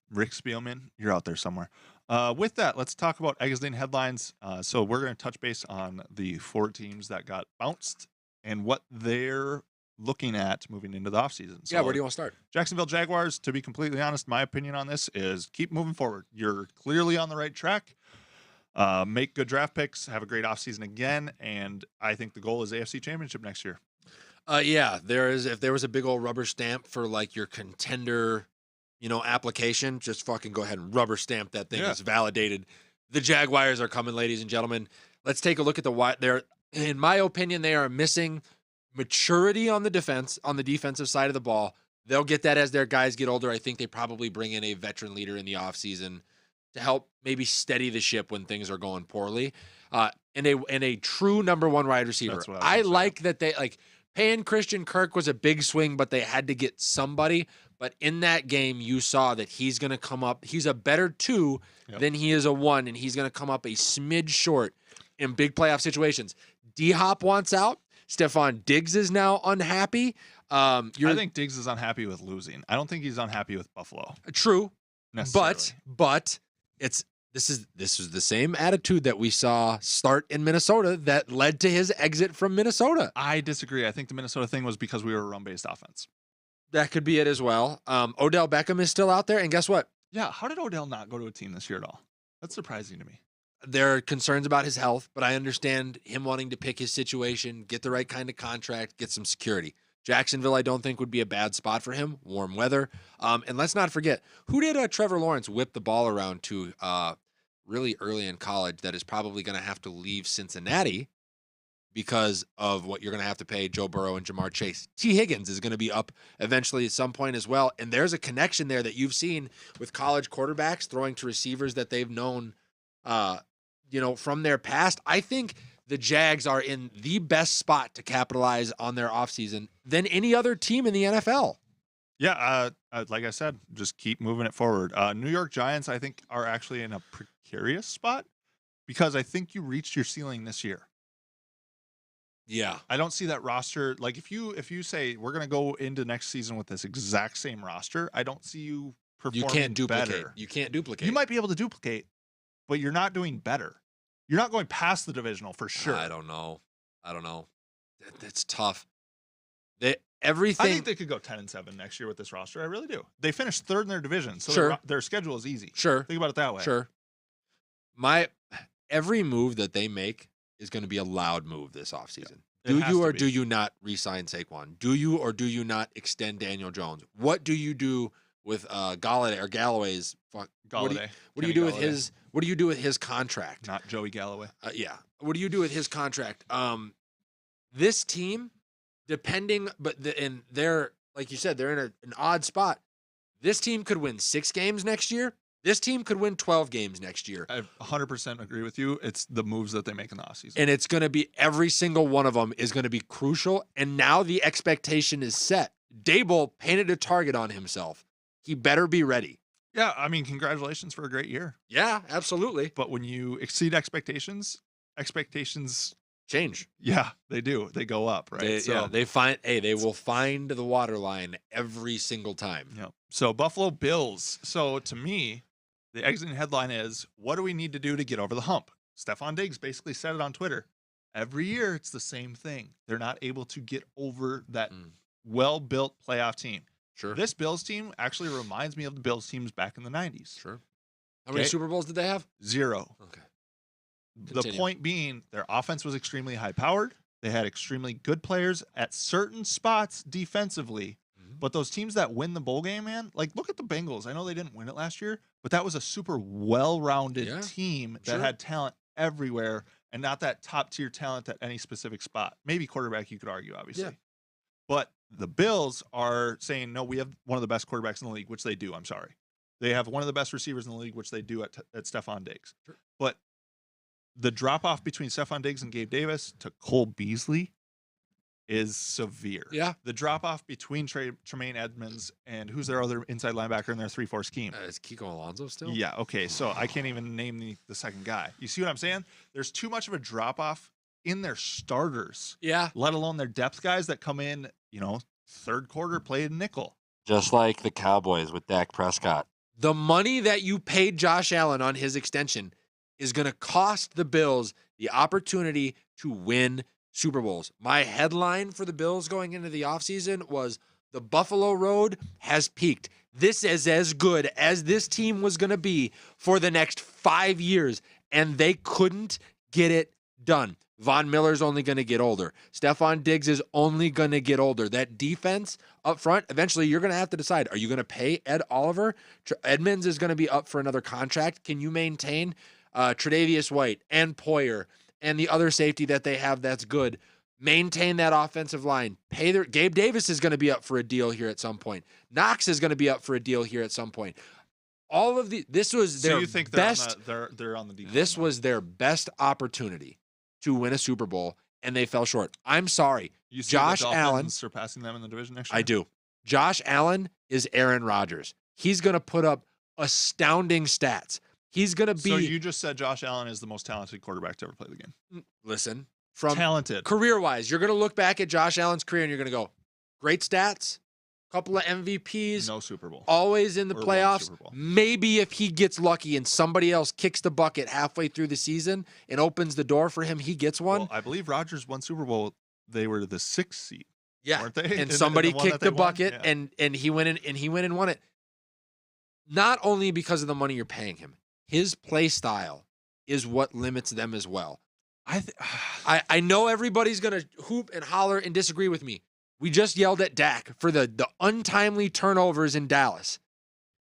Rick Spielman, you're out there somewhere. With that, let's talk about Eggstein headlines. So we're going to touch base on the 4 teams that got bounced and what they're looking at moving into the offseason. So Yeah, where do you want to start? Jacksonville Jaguars, to be completely honest, my opinion on this is keep moving forward. You're clearly on the right track. Make good draft picks, have a great offseason again, and I think the goal is AFC Championship next year. Yeah, if there was a big old rubber stamp for like your contender, application, just fucking go ahead and rubber stamp that thing. Yeah. It's validated. The Jaguars are coming, ladies and gentlemen. Let's take a look at they're, in my opinion, they are missing maturity on the defensive side of the ball. They'll get that as their guys get older. I think they probably bring in a veteran leader in the offseason to help maybe steady the ship when things are going poorly. And a true number 1 wide receiver. That's what I was like that they paying Christian Kirk was a big swing, but they had to get somebody. But in that game, you saw that he's going to come up. He's a better 2 than he is a 1, and he's going to come up a smidge short in big playoff situations. D-Hop wants out. Stephon Diggs is now unhappy. I think Diggs is unhappy with losing. I don't think he's unhappy with Buffalo. True, Necessarily. but this is the same attitude that we saw start in Minnesota that led to his exit from Minnesota. I disagree. I think the Minnesota thing was because we were a run-based offense. That could be it as well. Odell Beckham is still out there, and guess what? Yeah, how did Odell not go to a team this year at all? That's surprising to me. There are concerns about his health, but I understand him wanting to pick his situation, get the right kind of contract, get some security. Jacksonville, I don't think, would be a bad spot for him. Warm weather. And let's not forget, who did Trevor Lawrence whip the ball around to really early in college that is probably going to have to leave Cincinnati because of what you're going to have to pay Joe Burrow and Jamar Chase? T. Higgins is going to be up eventually at some point as well. And there's a connection there that you've seen with college quarterbacks throwing to receivers that they've known from their past. I think the Jags are in the best spot to capitalize on their offseason than any other team in the NFL. Yeah, like I said, just keep moving it forward. New York Giants, I think, are actually in a precarious spot because I think you reached your ceiling this year. Yeah. I don't see that roster. Like if you say we're going to go into next season with this exact same roster, I don't see you performing You can't duplicate. better. You can't duplicate. You might be able to duplicate, but you're not doing better. You're not going past the divisional for sure. I don't know. That's tough. Everything. I think they could go 10-7 next year with this roster. I really do. They finished 3rd in their division, so Sure. their schedule is easy. Sure. Think about it that way. Sure. Every move that they make is going to be a loud move this offseason. It Do has you to or be. do you not re-sign Saquon? Do you or do you not extend Daniel Jones? What do you do with Galloway's? Galladay. What do you do with his? What do you do with his contract? Not Joey Galloway. Yeah. What do you do with his contract? This team, they're like you said, they're in an odd spot. This team could win 6 games next year. This team could win 12 games next year. I 100% agree with you. It's the moves that they make in the offseason. And it's going to be every single one of them is going to be crucial. And now the expectation is set. Dable painted a target on himself. He better be ready. Yeah, I mean, congratulations for a great year. Yeah, absolutely. But when you exceed expectations, Change. yeah, they do. They go up, right? They will find the water line every single time. Yeah. So Buffalo Bills. So to me, the exiting headline is, what do we need to do to get over the hump? Stephon Diggs basically said it on Twitter. Every year, it's the same thing. They're not able to get over that well-built playoff team. Sure. This Bills team actually reminds me of the Bills teams back in the 90s. Sure. How many Super Bowls did they have? 0. Okay. The Continue. point being, their offense was extremely high-powered. They had extremely good players at certain spots defensively. But those teams that win the bowl game, man, like look at the Bengals. I know they didn't win it last year, but that was a super well-rounded team that had talent everywhere and not that top-tier talent at any specific spot. Maybe quarterback, you could argue, obviously. Yeah. But the Bills are saying, no, we have one of the best quarterbacks in the league, which they do. I'm sorry. They have one of the best receivers in the league, which they do at Stephon Diggs. Sure. But the drop-off between Stephon Diggs and Gabe Davis to Cole Beasley is severe. Yeah. The drop-off between Tremaine Edmonds and who's their other inside linebacker in their 3-4 scheme? Is Kiko Alonso still? Yeah, okay. So I can't even name the second guy. You see what I'm saying? There's too much of a drop-off in their starters. Yeah. Let alone their depth guys that come in, third quarter played nickel. Just like the Cowboys with Dak Prescott. The money that you paid Josh Allen on his extension is going to cost the Bills the opportunity to win Super Bowls. My headline for the Bills going into the offseason was the Buffalo Road has peaked. This is as good as this team was going to be for the next 5 years, and they couldn't get it done. Von Miller's only going to get older. Stephon Diggs is only going to get older. That defense up front, eventually you're going to have to decide, are you going to pay Ed Oliver? Edmonds is going to be up for another contract. Can you maintain Tre'Davious White and Poyer and the other safety that they have that's good? Maintain that offensive line. Gabe Davis is going to be up for a deal here at some point. Knox is going to be up for a deal here at some point. All of this was their So you think best. they're on the defense? This was their best opportunity to win a Super Bowl, and they fell short. I'm sorry. You see Josh the Dolphins Allen surpassing them in the division next year? I do. Josh Allen is Aaron Rodgers. He's going to put up astounding stats. He's going to be. So you just said Josh Allen is the most talented quarterback to ever play the game. Listen, from Talented. career-wise, you're going to look back at Josh Allen's career and you're going to go, great stats, couple of MVPs, No Super Bowl. always in the Or one playoffs. Super Bowl. Maybe if he gets lucky and somebody else kicks the bucket halfway through the season and opens the door for him, he gets one. Well, I believe Rodgers won Super Bowl. They were the 6th seed, Yeah, weren't they? In and the somebody one kicked that they the won? bucket, Yeah. and he went in and won it. Not only because of the money you're paying him, his play style is what limits them as well. I know everybody's gonna hoop and holler and disagree with me. We just yelled at Dak for the untimely turnovers in Dallas.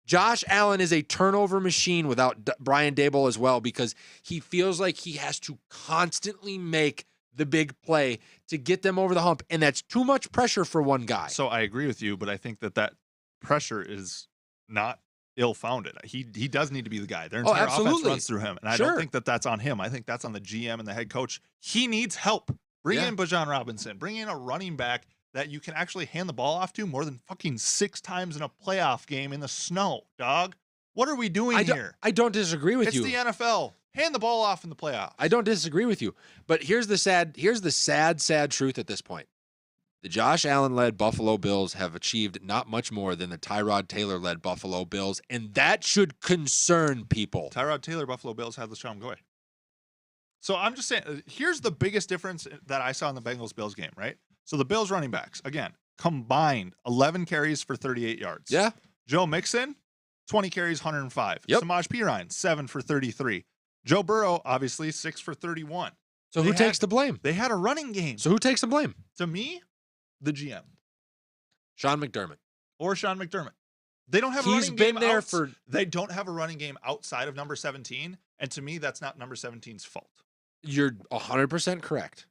Josh Allen is a turnover machine without Brian Daboll as well, because he feels like he has to constantly make the big play to get them over the hump, and that's too much pressure for one guy. So I agree with you, but I think that pressure is not ill-founded. He does need to be the guy. Their entire offense absolutely. runs through him, and I Sure. don't think that's on him. I think that's on the GM and the head coach. He needs help. Bring Yeah. in Bijan Robinson. Bring in a running back that you can actually hand the ball off to more than fucking 6 times in a playoff game in the snow, dog. What are we doing here? I don't disagree with It's you. the NFL. Hand the ball off in the playoffs. I don't disagree with you. But here's the sad truth at this point. The Josh Allen-led Buffalo Bills have achieved not much more than the Tyrod Taylor-led Buffalo Bills, and that should concern people. Tyrod Taylor, Buffalo Bills had LeSean McCoy. So I'm just saying, here's the biggest difference that I saw in the Bengals-Bills game, right? So the Bills running backs, again, combined 11 carries for 38 yards. Yeah. Joe Mixon, 20 carries, 105. Yep. Samaj Pirine, 7 for 33. Joe Burrow, obviously, 6 for 31. So who takes the blame? They had a running game. So who takes the blame? To me, the GM Sean McDermott. or Sean McDermott. They don't have a He's running been game there outs- for They don't have a running game outside of number 17, and to me, that's not number 17's fault. You're 100% correct.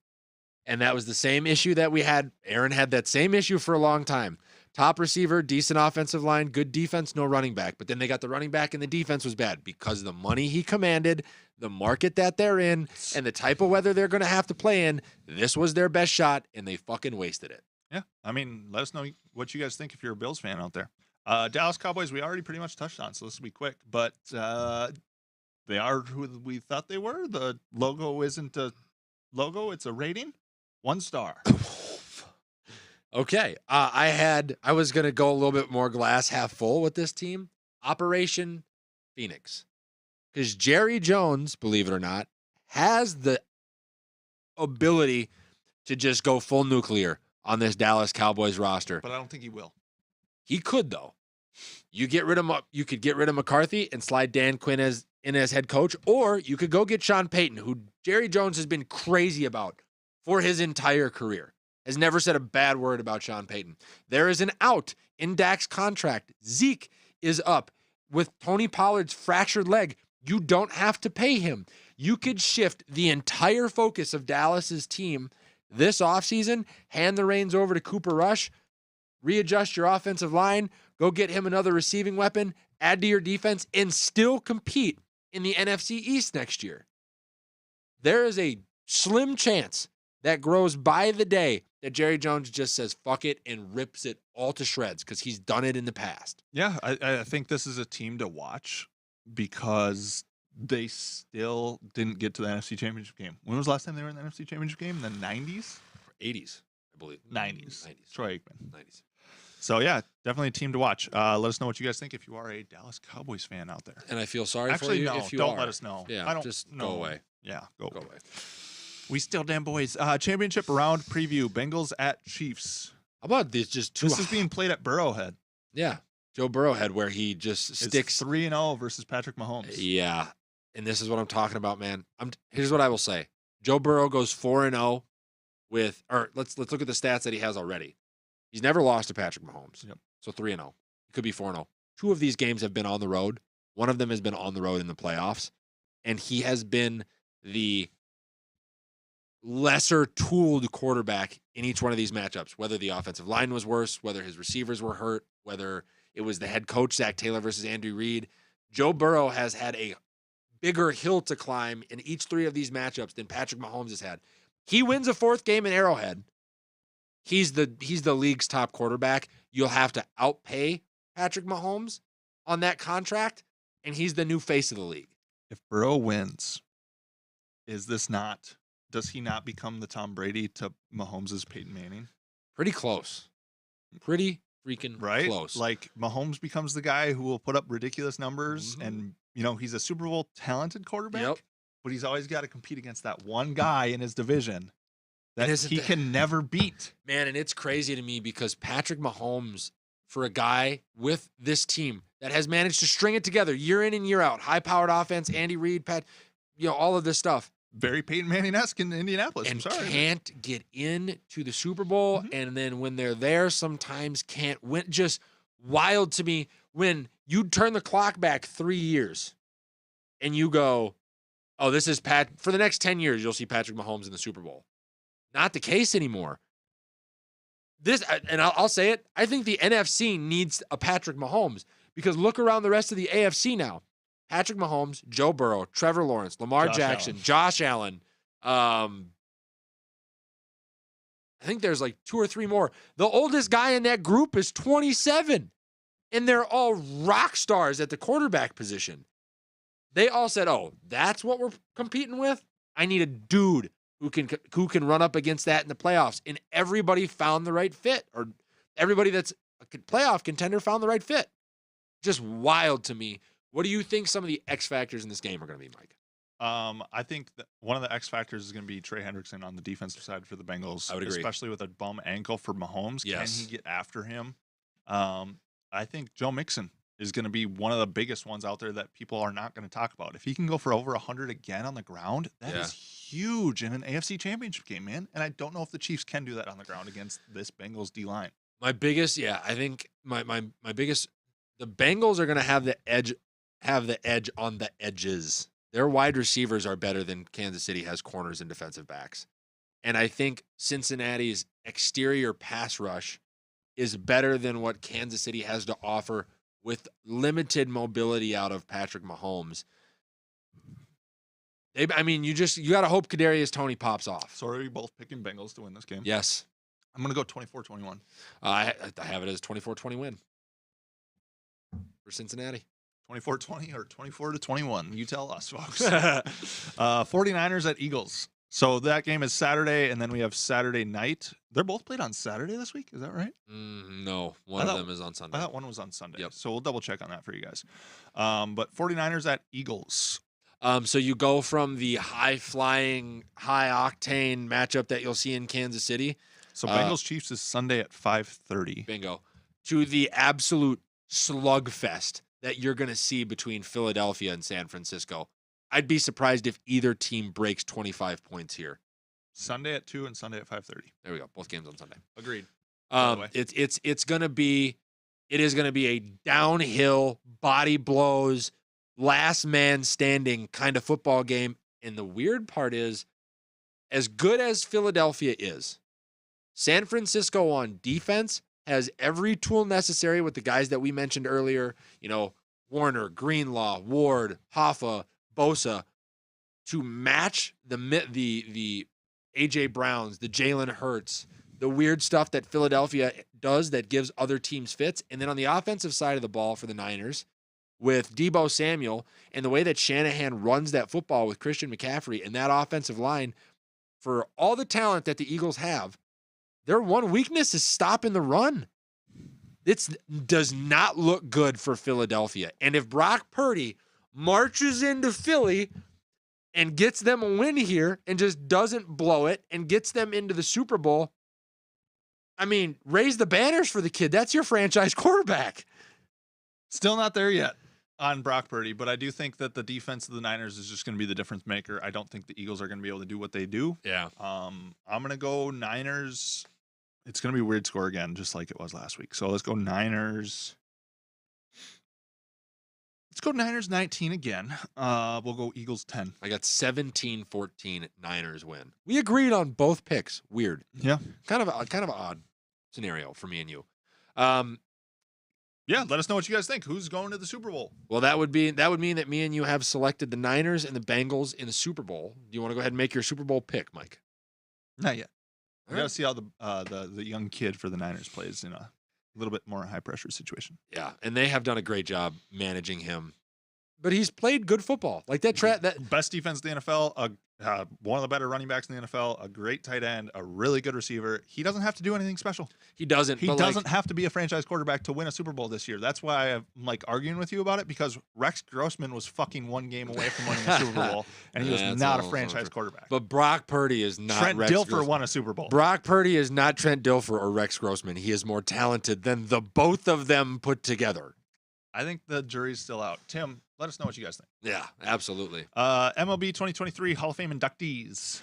And that was the same issue that we had. Aaron had that same issue for a long time. Top receiver, decent offensive line, good defense, no running back. But then they got the running back and the defense was bad because of the money he commanded, the market that they're in, and the type of weather they're going to have to play in. This was their best shot, and they fucking wasted it. Yeah. I mean, let us know what you guys think if you're a Bills fan out there. Dallas Cowboys, we already pretty much touched on, so this will be quick. But they are who we thought they were. The logo isn't a logo, it's a rating. 1 star. Okay. I was going to go a little bit more glass half full with this team. Operation Phoenix. Because Jerry Jones, believe it or not, has the ability to just go full nuclear on this Dallas Cowboys roster. But I don't think he will. He could, though. You could get rid of McCarthy and slide Dan Quinn as head coach, or you could go get Sean Payton, who Jerry Jones has been crazy about for his entire career. Has never said a bad word about Sean Payton. There is an out in Dak's contract. Zeke is up with Tony Pollard's fractured leg. You don't have to pay him. You could shift the entire focus of Dallas's team this offseason, hand the reins over to Cooper Rush, readjust your offensive line, go get him another receiving weapon, add to your defense, and still compete in the NFC East next year. There is a slim chance that grows by the day that Jerry Jones just says fuck it and rips it all to shreds because he's done it in the past. Yeah, I think this is a team to watch because they still didn't get to the NFC Championship game. When was the last time they were in the NFC Championship game? In the 90s? 80s, I believe. 90s. 90s. Troy Aikman. 90s. So yeah, definitely a team to watch. Let us know what you guys think if you are a Dallas Cowboys fan out there. And I feel sorry for Actually, you no, if you don't are. let us know. Yeah, I don't just know. go away. Yeah, go Go away. away. We still damn boys. Championship round preview: Bengals at Chiefs. How about this? Just two. This is being played at Burrowhead. Yeah, Joe Burrowhead, where he just sticks. 3-0 versus Patrick Mahomes. Yeah, and this is what I'm talking about, man. Here's what I will say: Joe Burrow goes 4-0 with, or let's look at the stats that he has already. He's never lost to Patrick Mahomes. Yep. So 3-0. He could be 4-0. 2 of these games have been on the road. One of them has been on the road in the playoffs, and he has been the lesser tooled quarterback in each one of these matchups, whether the offensive line was worse, whether his receivers were hurt, whether it was the head coach, Zach Taylor versus Andrew Reid. Joe Burrow has had a bigger hill to climb in each 3 of these matchups than Patrick Mahomes has had. He wins a 4th game in Arrowhead. He's the league's top quarterback. You'll have to outpay Patrick Mahomes on that contract, and he's the new face of the league. If Burrow wins, does he not become the Tom Brady to Mahomes' Peyton Manning? Pretty close. Pretty freaking Right? close. Like Mahomes becomes the guy who will put up ridiculous numbers, Mhm. and he's a Super Bowl talented quarterback. Yep. But he's always got to compete against that one guy in his division that isn't he that- can never beat. Man, and it's crazy to me because Patrick Mahomes, for a guy with this team that has managed to string it together year in and year out, high-powered offense, Andy Reid, all of this stuff, Very Peyton Manning-esque in Indianapolis. and I'm sorry. can't get into the Super Bowl, Mhm. and then when they're there, sometimes can't win. Just wild to me when you turn the clock back 3 years and you go, oh, this is for the next 10 years, you'll see Patrick Mahomes in the Super Bowl. Not the case anymore. And I'll say it, I think the NFC needs a Patrick Mahomes because look around the rest of the AFC now. Patrick Mahomes, Joe Burrow, Trevor Lawrence, Lamar Jackson, Josh Allen. I think there's like 2 or 3 more. The oldest guy in that group is 27, and they're all rock stars at the quarterback position. They all said, oh, that's what we're competing with? I need a dude who can run up against that in the playoffs. And everybody found the right fit, or everybody that's a playoff contender found the right fit. Just wild to me. What do you think some of the X factors in this game are going to be, Mike? I think that one of the X factors is going to be Trey Hendrickson on the defensive side for the Bengals. I would agree. Especially with a bum ankle for Mahomes. Yes. Can he get after him? I think Joe Mixon is going to be one of the biggest ones out there that people are not going to talk about. If he can go for over 100 again on the ground, that is huge in an AFC championship game, man. And I don't know if the Chiefs can do that on the ground against this Bengals D-line. My biggest, I think my biggest, the Bengals are going to have the edge on the edges. Their wide receivers are better than Kansas City has corners and defensive backs. And I think Cincinnati's exterior pass rush is better than what Kansas City has to offer with limited mobility out of Patrick Mahomes. You got to hope Kadarius Toney pops off. So are we both picking Bengals to win this game? Yes. I'm going to go 24-21. I have it as 24-20 win for Cincinnati. 24-20 or 24-21. You tell us, folks. 49ers at Eagles. So that game is Saturday, and then we have Saturday night. They're both played on Saturday this week. Is that right? No, one of them is on Sunday. I thought one was on Sunday. Yep. So we'll double check on that for you guys. But 49ers at Eagles. So you go from the high-flying, high-octane matchup that you'll see in Kansas City. So Bengals Chiefs is Sunday at 5:30. Bingo. To the absolute slugfest that you're going to see between Philadelphia and San Francisco. I'd be surprised if either team breaks 25 points here. Sunday at 2 and Sunday at 5:30. There we go. Both games on Sunday. Agreed. It's going to be a downhill, body blows, last man standing kind of football game. And the weird part is, as good as Philadelphia is, San Francisco on defense has every tool necessary with the guys that we mentioned earlier, Warner, Greenlaw, Ward, Hoffa, Bosa, to match the A.J. Browns, the Jalen Hurts, the weird stuff that Philadelphia does that gives other teams fits. And then on the offensive side of the ball for the Niners, with Deebo Samuel and the way that Shanahan runs that football with Christian McCaffrey and that offensive line, for all the talent that the Eagles have, their one weakness is stopping the run. This does not look good for Philadelphia. And if Brock Purdy marches into Philly and gets them a win here and just doesn't blow it and gets them into the Super Bowl, I mean, raise the banners for the kid. That's your franchise quarterback. Still not there yet on Brock Purdy, but I do think that the defense of the Niners is just going to be the difference maker. I don't think the Eagles are going to be able to do what they do. Yeah. I'm going to go Niners. It's going to be a weird score again, just like it was last week. So let's go Niners. Let's go Niners 19 again. We'll go Eagles 10. I got 17-14 Niners win. We agreed on both picks. Weird. Yeah. Kind of an odd scenario for me and you. Yeah, let us know what you guys think. Who's going to the Super Bowl? Well, that would mean that me and you have selected the Niners and the Bengals in the Super Bowl. Do you want to go ahead and make your Super Bowl pick, Mike? Not yet. We All got to right. see how the young kid for the Niners plays in a little bit more high pressure situation. Yeah, and they have done a great job managing him. But he's played good football. Like that Best defense in the NFL, one of the better running backs in the NFL, a great tight end, a really good receiver. He doesn't have to do anything special. he doesn't. He but doesn't have to be a franchise quarterback to win a Super Bowl this year. That's why I'm like arguing with you about it, because Rex Grossman was fucking one game away from winning a Super Bowl, and he was That's not a all franchise over. quarterback. But Brock Purdy is not Trent Rex Dilfer Grossman. won a Super Bowl. Brock Purdy is not Trent Dilfer or Rex Grossman. He is more talented than the both of them put together. I think the jury's still out. Tim, let us know what you guys think. Yeah, absolutely. MLB 2023 Hall of Fame inductees.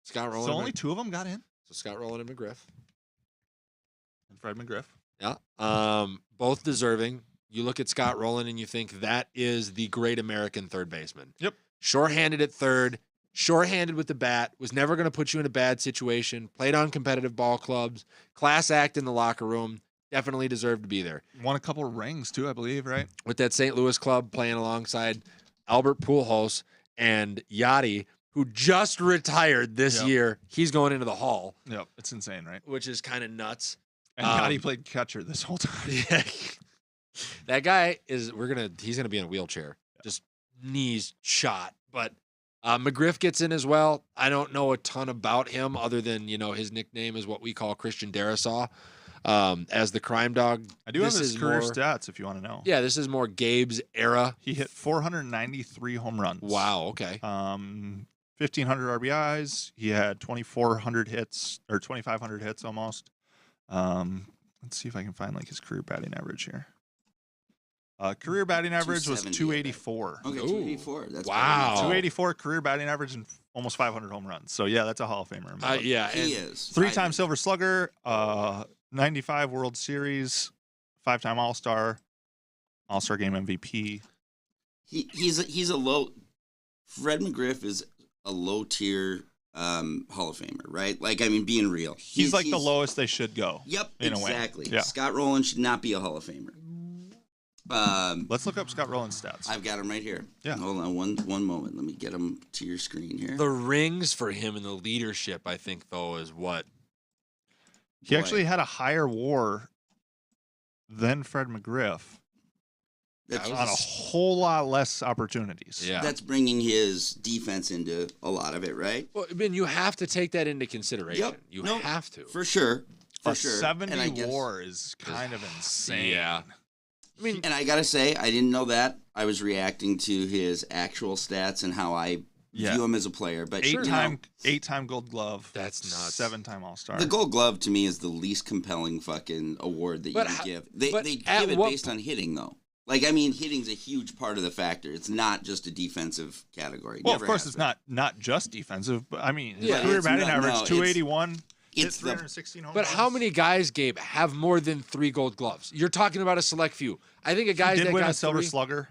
Scott Rowland. So only two of them got in, So Scott Rowland and McGriff. and Fred McGriff. Yeah. Both deserving. You look at Scott Rowland and you think that is the great American third baseman. Yep. Shorthanded at third, shorthanded with the bat, was never going to put you in a bad situation, played on competitive ball clubs, class act in the locker room, definitely deserved to be there. Won a couple of rings too, I believe, right? With that St. Louis club playing alongside Albert Pujols and Yachty, who just retired this Yep. year. He's going into the Hall, Yep. It's insane, right? which is kind of nuts. And Gotti played catcher this whole time. Yeah. That guy is he's gonna be in a wheelchair. Just knees shot. But McGriff gets in as well. I don't know a ton about him other than, his nickname is what we call Christian Darasaw, as the crime dog. I do have This his is career more- stats if you want to know. Yeah, this is more Gabe's era. He hit 493 home runs. Wow, okay. 1,500 RBIs. He had 2,400 hits, or 2,500 hits almost. Let's see if I can find like his career batting average here. Career batting average was 270, 284. Okay, Ooh. 284. That's Wow. better. 284 career batting average and almost 500 home runs. So yeah, that's a Hall of Famer. in my book. Yeah, He and is. Three-time Silver Slugger, 95 World Series, 5-time All-Star, All-Star Game MVP. He's a low. Fred McGriff is a low tier Hall of Famer, right? Like, I mean, being real, He's like the lowest they should go. Yep, in a way. exactly. Yeah. Scott Rowland should not be a Hall of Famer. Let's look up Scott Rowland's stats. I've got him right here. Yeah. Hold on one moment. Let me get him to your screen here. the rings for him and the leadership, I think, though, is what. He Boy. actually had a higher WAR than Fred McGriff That's, That on a whole lot less opportunities. Yeah. that's bringing his defense into a lot of it, right? Well, I mean, you have to take that into consideration. Yep. You No, have to. For sure. For A sure. 70 And I guess- WAR is kind of insane. Yeah. I mean, And I gotta say, I didn't know that. I was reacting to his actual stats and how I Yeah. view him as a player. But you know, Eight-time Gold Glove. That's nuts. 7-time All-Star. the Gold Glove to me is the least compelling fucking award that But you ho- can give. They but give at it what based on hitting though. Like, I mean, hitting's a huge part of the factor. It's not just a defensive category. Well, Never of course, has it's been. not just defensive, but I mean, his Yeah. career It's batting not- average, no, 281, hit it's the- 316 home but runs. how many guys, Gabe, have more than 3 Gold Gloves? You're talking about a select few. I think a guy He did that win got a Silver 3, Slugger.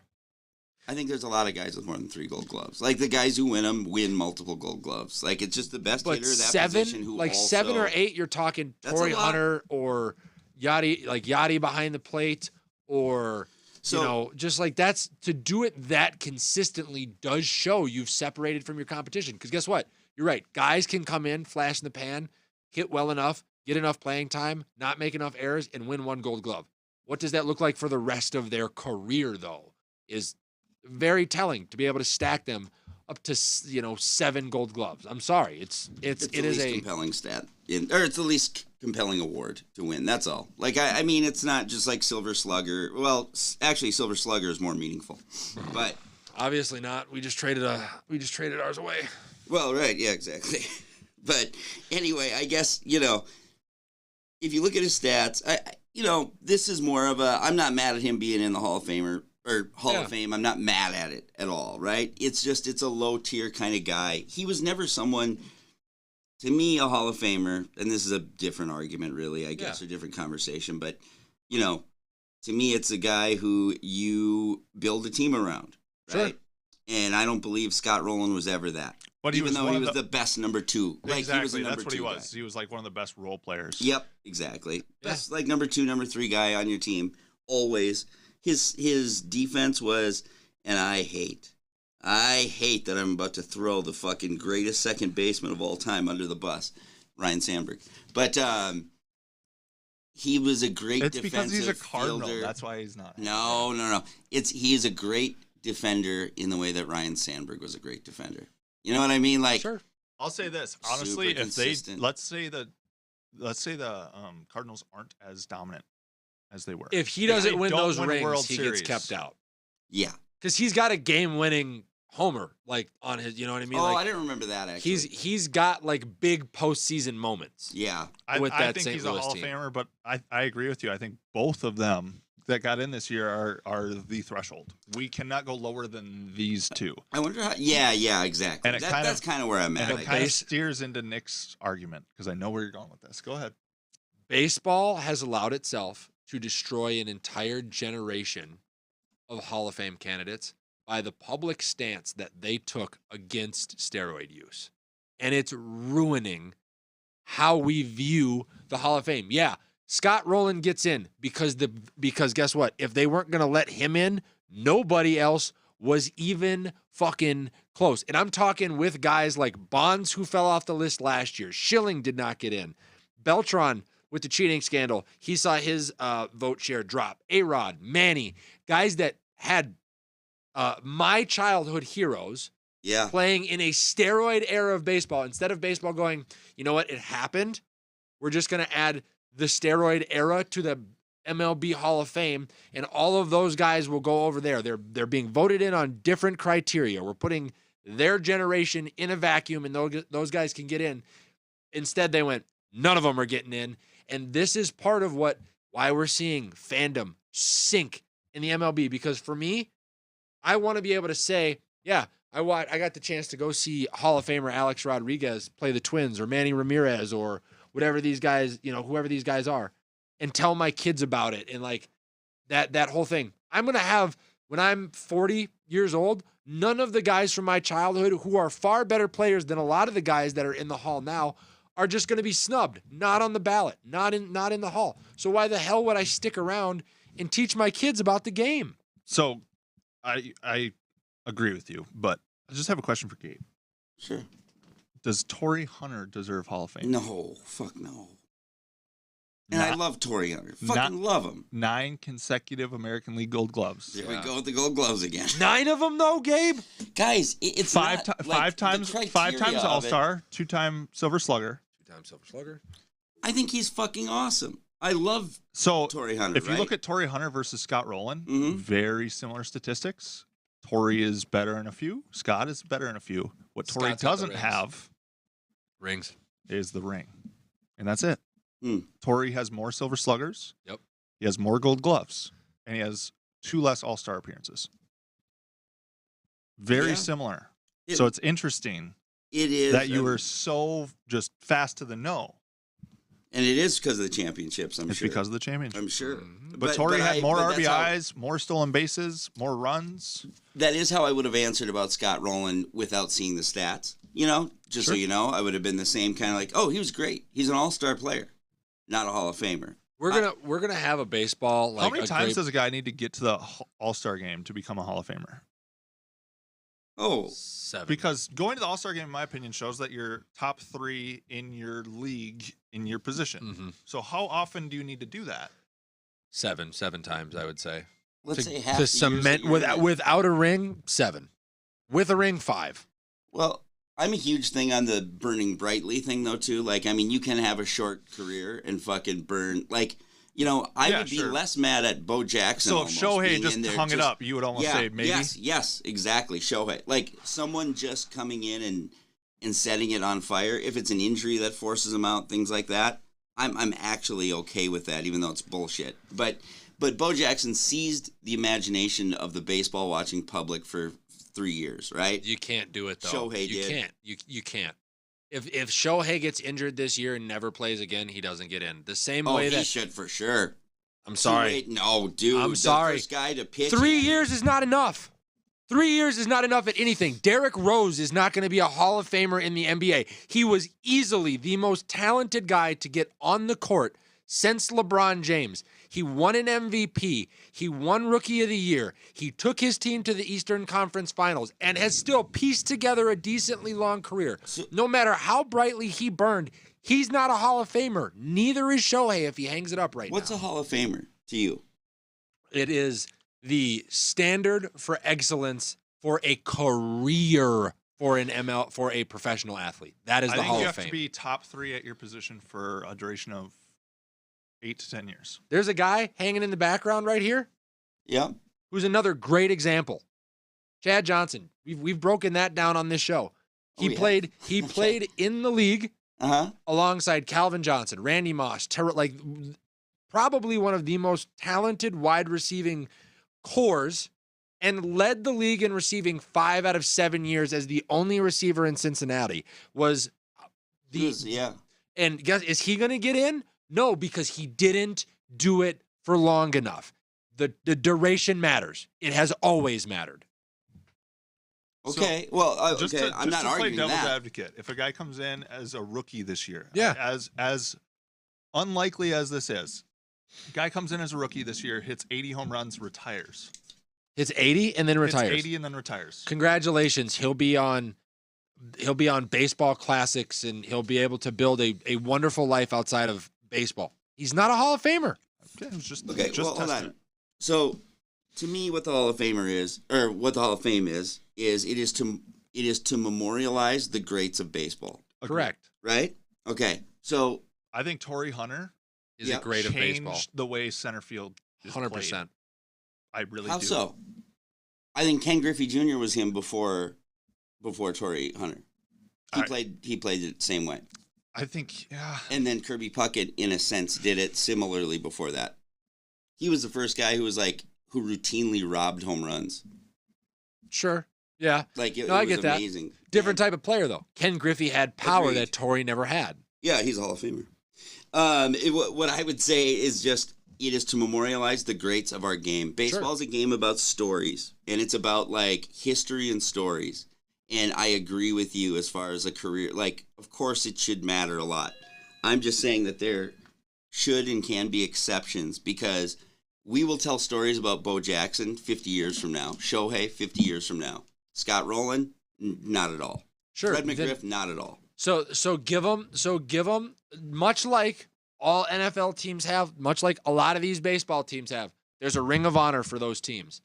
I think there's a lot of guys with more than 3 Gold Gloves. Like, the guys who win them win multiple Gold Gloves. Like, it's just the best but hitter of that position 7, who like also, 7 or 8. You're talking That's a Torrey lot. Hunter or Yachty behind the plate, or So- just like that's to do it that consistently does show you've separated from your competition. Because guess what? You're right. Guys can come in, flash in the pan, hit well enough, get enough playing time, not make enough errors, and win 1 Gold Glove. What does that look like for the rest of their career, though? Is very telling to be able to stack them up to 7 Gold Gloves. I'm sorry, it It's the is least a compelling stat, or it's the least compelling award to win. That's all. Like, I mean, it's not just like Silver Slugger. Well, actually, Silver Slugger is more meaningful, but Obviously not. We just traded ours away. well, right, yeah, exactly. But anyway, I guess if you look at his stats, this is more of a. I'm not mad at him being in the Hall of Famer or Hall of Fame. I'm not mad at it at all. Right? It's just it's a low tier kind of guy. He was never someone. To me, a Hall of Famer, and this is a different argument, really, I guess, a different conversation. But, to me, it's a guy who you build a team around, right? Sure. And I don't believe Scott Rowland was ever that. But even though he was the best number 2. Like, exactly, he was a number that's what 2 he was. guy. He was like one of the best role players. Yep, exactly. Best, like, number 2, number 3 guy on your team, always. His defense was, and I hate that I'm about to throw the fucking greatest second baseman of all time under the bus, Ryan Sandberg. But he was a great defensive because he's a Cardinal. fielder. That's why he's not. No. He is a great defender in the way that Ryan Sandberg was a great defender. You know what I mean? Like, Sure. I'll say this honestly: Super if they consistent. let's say the Cardinals aren't as dominant as they were. If he If doesn't they win don't those win a rings, World he Series, gets kept out. yeah. Because he's got a game-winning homer, like on his. You know what I mean? Oh, like, I didn't remember that actually. he's got like big postseason moments. yeah. with I that think St. he's a Louis Hall team. of Famer, but I agree with you. I think both of them that got in this year are the threshold. We cannot go lower than these two. I wonder how. Yeah, exactly. And it That's kind of where I'm at. And I it kind of guess. steers into Nick's argument because I know where you're going with this. Go ahead. Baseball has allowed itself to destroy an entire generation of Hall of Fame candidates by the public stance that they took against steroid use. And it's ruining how we view the Hall of Fame. Yeah, Scott Rowland gets in because guess what? If they weren't going to let him in, nobody else was even fucking close. And I'm talking with guys like Bonds, who fell off the list last year. Schilling did not get in. Beltran, with the cheating scandal, he saw his vote share drop. A-Rod, Manny, guys that had my childhood heroes Yeah. playing in a steroid era of baseball. Instead of baseball going, you know what, it happened. We're just going to add the steroid era to the MLB Hall of Fame, and all of those guys will go over there. They're being voted in on different criteria. We're putting their generation in a vacuum, and those guys can get in. Instead, they went, none of them are getting in. And this is part of why we're seeing fandom sink in the MLB. Because for me, I want to be able to say, yeah, I got the chance to go see Hall of Famer Alex Rodriguez play the Twins, or Manny Ramirez, or whatever these guys, whoever these guys are, and tell my kids about it. And like that whole thing. I'm going to have, when I'm 40 years old, none of the guys from my childhood who are far better players than a lot of the guys that are in the Hall now are just going to be snubbed, not on the ballot, not in the Hall. So why the hell would I stick around and teach my kids about the game? So I agree with you, but I just have a question for Gabe. Sure. Does Torrey Hunter deserve Hall of Fame? No. Fuck no. And I Not- love Torrey Hunter. not- Fucking love him. 9 consecutive American League Gold Gloves. There we go with the Gold Gloves again. 9 of them though, Gabe? Guys, it's Five not, five times the five criteria times of All it. Star, 2-time Silver Slugger. 2-time Silver Slugger. I think he's fucking awesome. I love So Torrey Hunter. if you look at Torrey Hunter versus Scott Rowland, Mhm. very similar statistics. Torrey is better in a few. Scott is better in a few. What Torrey Scott's got the doesn't rings. have Rings. is the ring, and that's it. Hmm. Torrey has more Silver Sluggers. Yep. He has more Gold Gloves, and he has 2 less All Star appearances. Very Yeah. similar. It- So it's interesting it is that you were so just fast to the no. and it is because of the championships. I'm It's sure. because of the championship. I'm sure. Mhm. But Torrey had more but that's how- RBIs, more stolen bases, more runs. That is how I would have answered about Scott Rowland without seeing the stats. Just so Sure. you know, I would have been the same kind of like, oh, he was great. He's an all-star player, not a Hall of Famer. We're gonna have a baseball like How many a times great- does a guy need to get to the All Star game to become a Hall of Famer? Oh, 7. Because going to the All Star game, in my opinion, shows that you're top 3 in your league in your position. Mhm. So how often do you need to do that? 7 times, I would say. let's to, say half to the years that cement you're in it. without a ring, 7. With a ring, 5. Well, I'm a huge thing on the burning brightly thing, though, too. Like, I mean, you can have a short career and fucking burn. Like, you know, I would be less mad at Bo Jackson. So if Shohei just hung it up, you would almost say maybe? Yes, exactly. Shohei. Like, someone just coming in and setting it on fire. If it's an injury that forces him out, things like that, I'm actually okay with that, even though it's bullshit. But Bo Jackson seized the imagination of the baseball watching public for 3 years, right? You can't do it though. Shohei you did. Can't. You can't. If Shohei gets injured this year and never plays again, he doesn't get in. The same way that he should for sure. I'm sorry. No, dude. I'm sorry. The first guy to pitch. 3 years is not enough. 3 years is not enough at anything. Derrick Rose is not going to be a Hall of Famer in the NBA. He was easily the most talented guy to get on the court since LeBron James. He won an MVP. He won Rookie of the Year. He took his team to the Eastern Conference Finals and has still pieced together a decently long career. No matter how brightly he burned, he's not a Hall of Famer. Neither is Shohei if he hangs it up right What's now. a Hall of Famer to you? It is the standard for excellence for a career for a professional athlete. That is the Hall of Fame. You have to be top 3 at your position for a duration of 8 to 10 years. There's a guy hanging in the background right here. Yeah. Who's another great example. Chad Johnson. We've broken that down on this show. He played in the league alongside Calvin Johnson, Randy Moss, probably one of the most talented wide receiving cores, and led the league in receiving 5 out of 7 years as the only receiver in Cincinnati. And guess, is he going to get in? No, because he didn't do it for long enough. The duration matters. It has always mattered. Okay, I'm not arguing devil's that. advocate. If a guy comes in as a rookie this year, Yeah. as unlikely as this is, guy comes in as a rookie this year, hits 80 home runs, retires. Hits 80 and then retires. Hits 80 and then retires. Congratulations. He'll be on baseball classics, and he'll be able to build a wonderful life outside of baseball. He's not a Hall of Famer. Okay, it was just hold on. So, to me, what the Hall of Famer is, or what the Hall of Fame is it is to memorialize the greats of baseball. Correct. Right? Okay. So I think Torrey Hunter is a great of baseball. Changed the way center field is 100%. played. I really how do. so? I think Ken Griffey Jr. was him before Torrey Hunter. He played it the same way. I think, yeah. And then Kirby Puckett, in a sense, did it similarly before that. He was the first guy who routinely robbed home runs. Sure. Yeah. Like, it I was get amazing. that. Different type of player, though. Ken Griffey had power that Torrey never had. Yeah, he's a Hall of Famer. What I would say is just, it is to memorialize the greats of our game. Baseball is a game about stories, and it's about, like, history and stories. And I agree with you as far as a career. Like, of course it should matter a lot. I'm just saying that there should and can be exceptions, because we will tell stories about Bo Jackson 50 years from now. Shohei, 50 years from now. Scott Rowland, not at all. Sure. Fred McGriff, not at all. So give them, much like all NFL teams have, much like a lot of these baseball teams have, there's a ring of honor for those teams.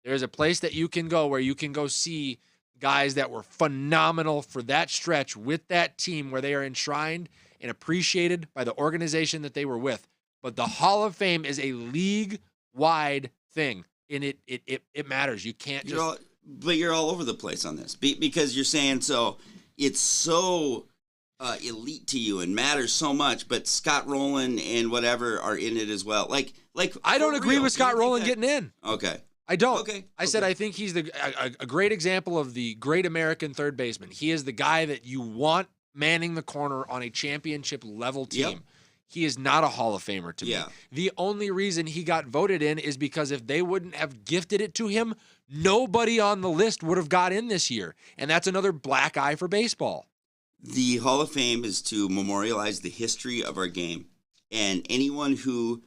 There's a place that you can go where you can go see guys that were phenomenal for that stretch with that team, where they are enshrined and appreciated by the organization that they were with. But the Hall of Fame is a league-wide thing, and it matters. You can't just... But you're all over the place on this, because you're saying, so it's so elite to you and matters so much, but Scott Rowland and whatever are in it as well. Like I don't agree with Scott Rowland getting in. Okay. I don't. Okay. I said I think he's a great example of the great American third baseman. He is the guy that you want manning the corner on a championship level team. Yep. He is not a Hall of Famer to me. Yeah. The only reason he got voted in is because if they wouldn't have gifted it to him, nobody on the list would have got in this year. And that's another black eye for baseball. The Hall of Fame is to memorialize the history of our game. And anyone who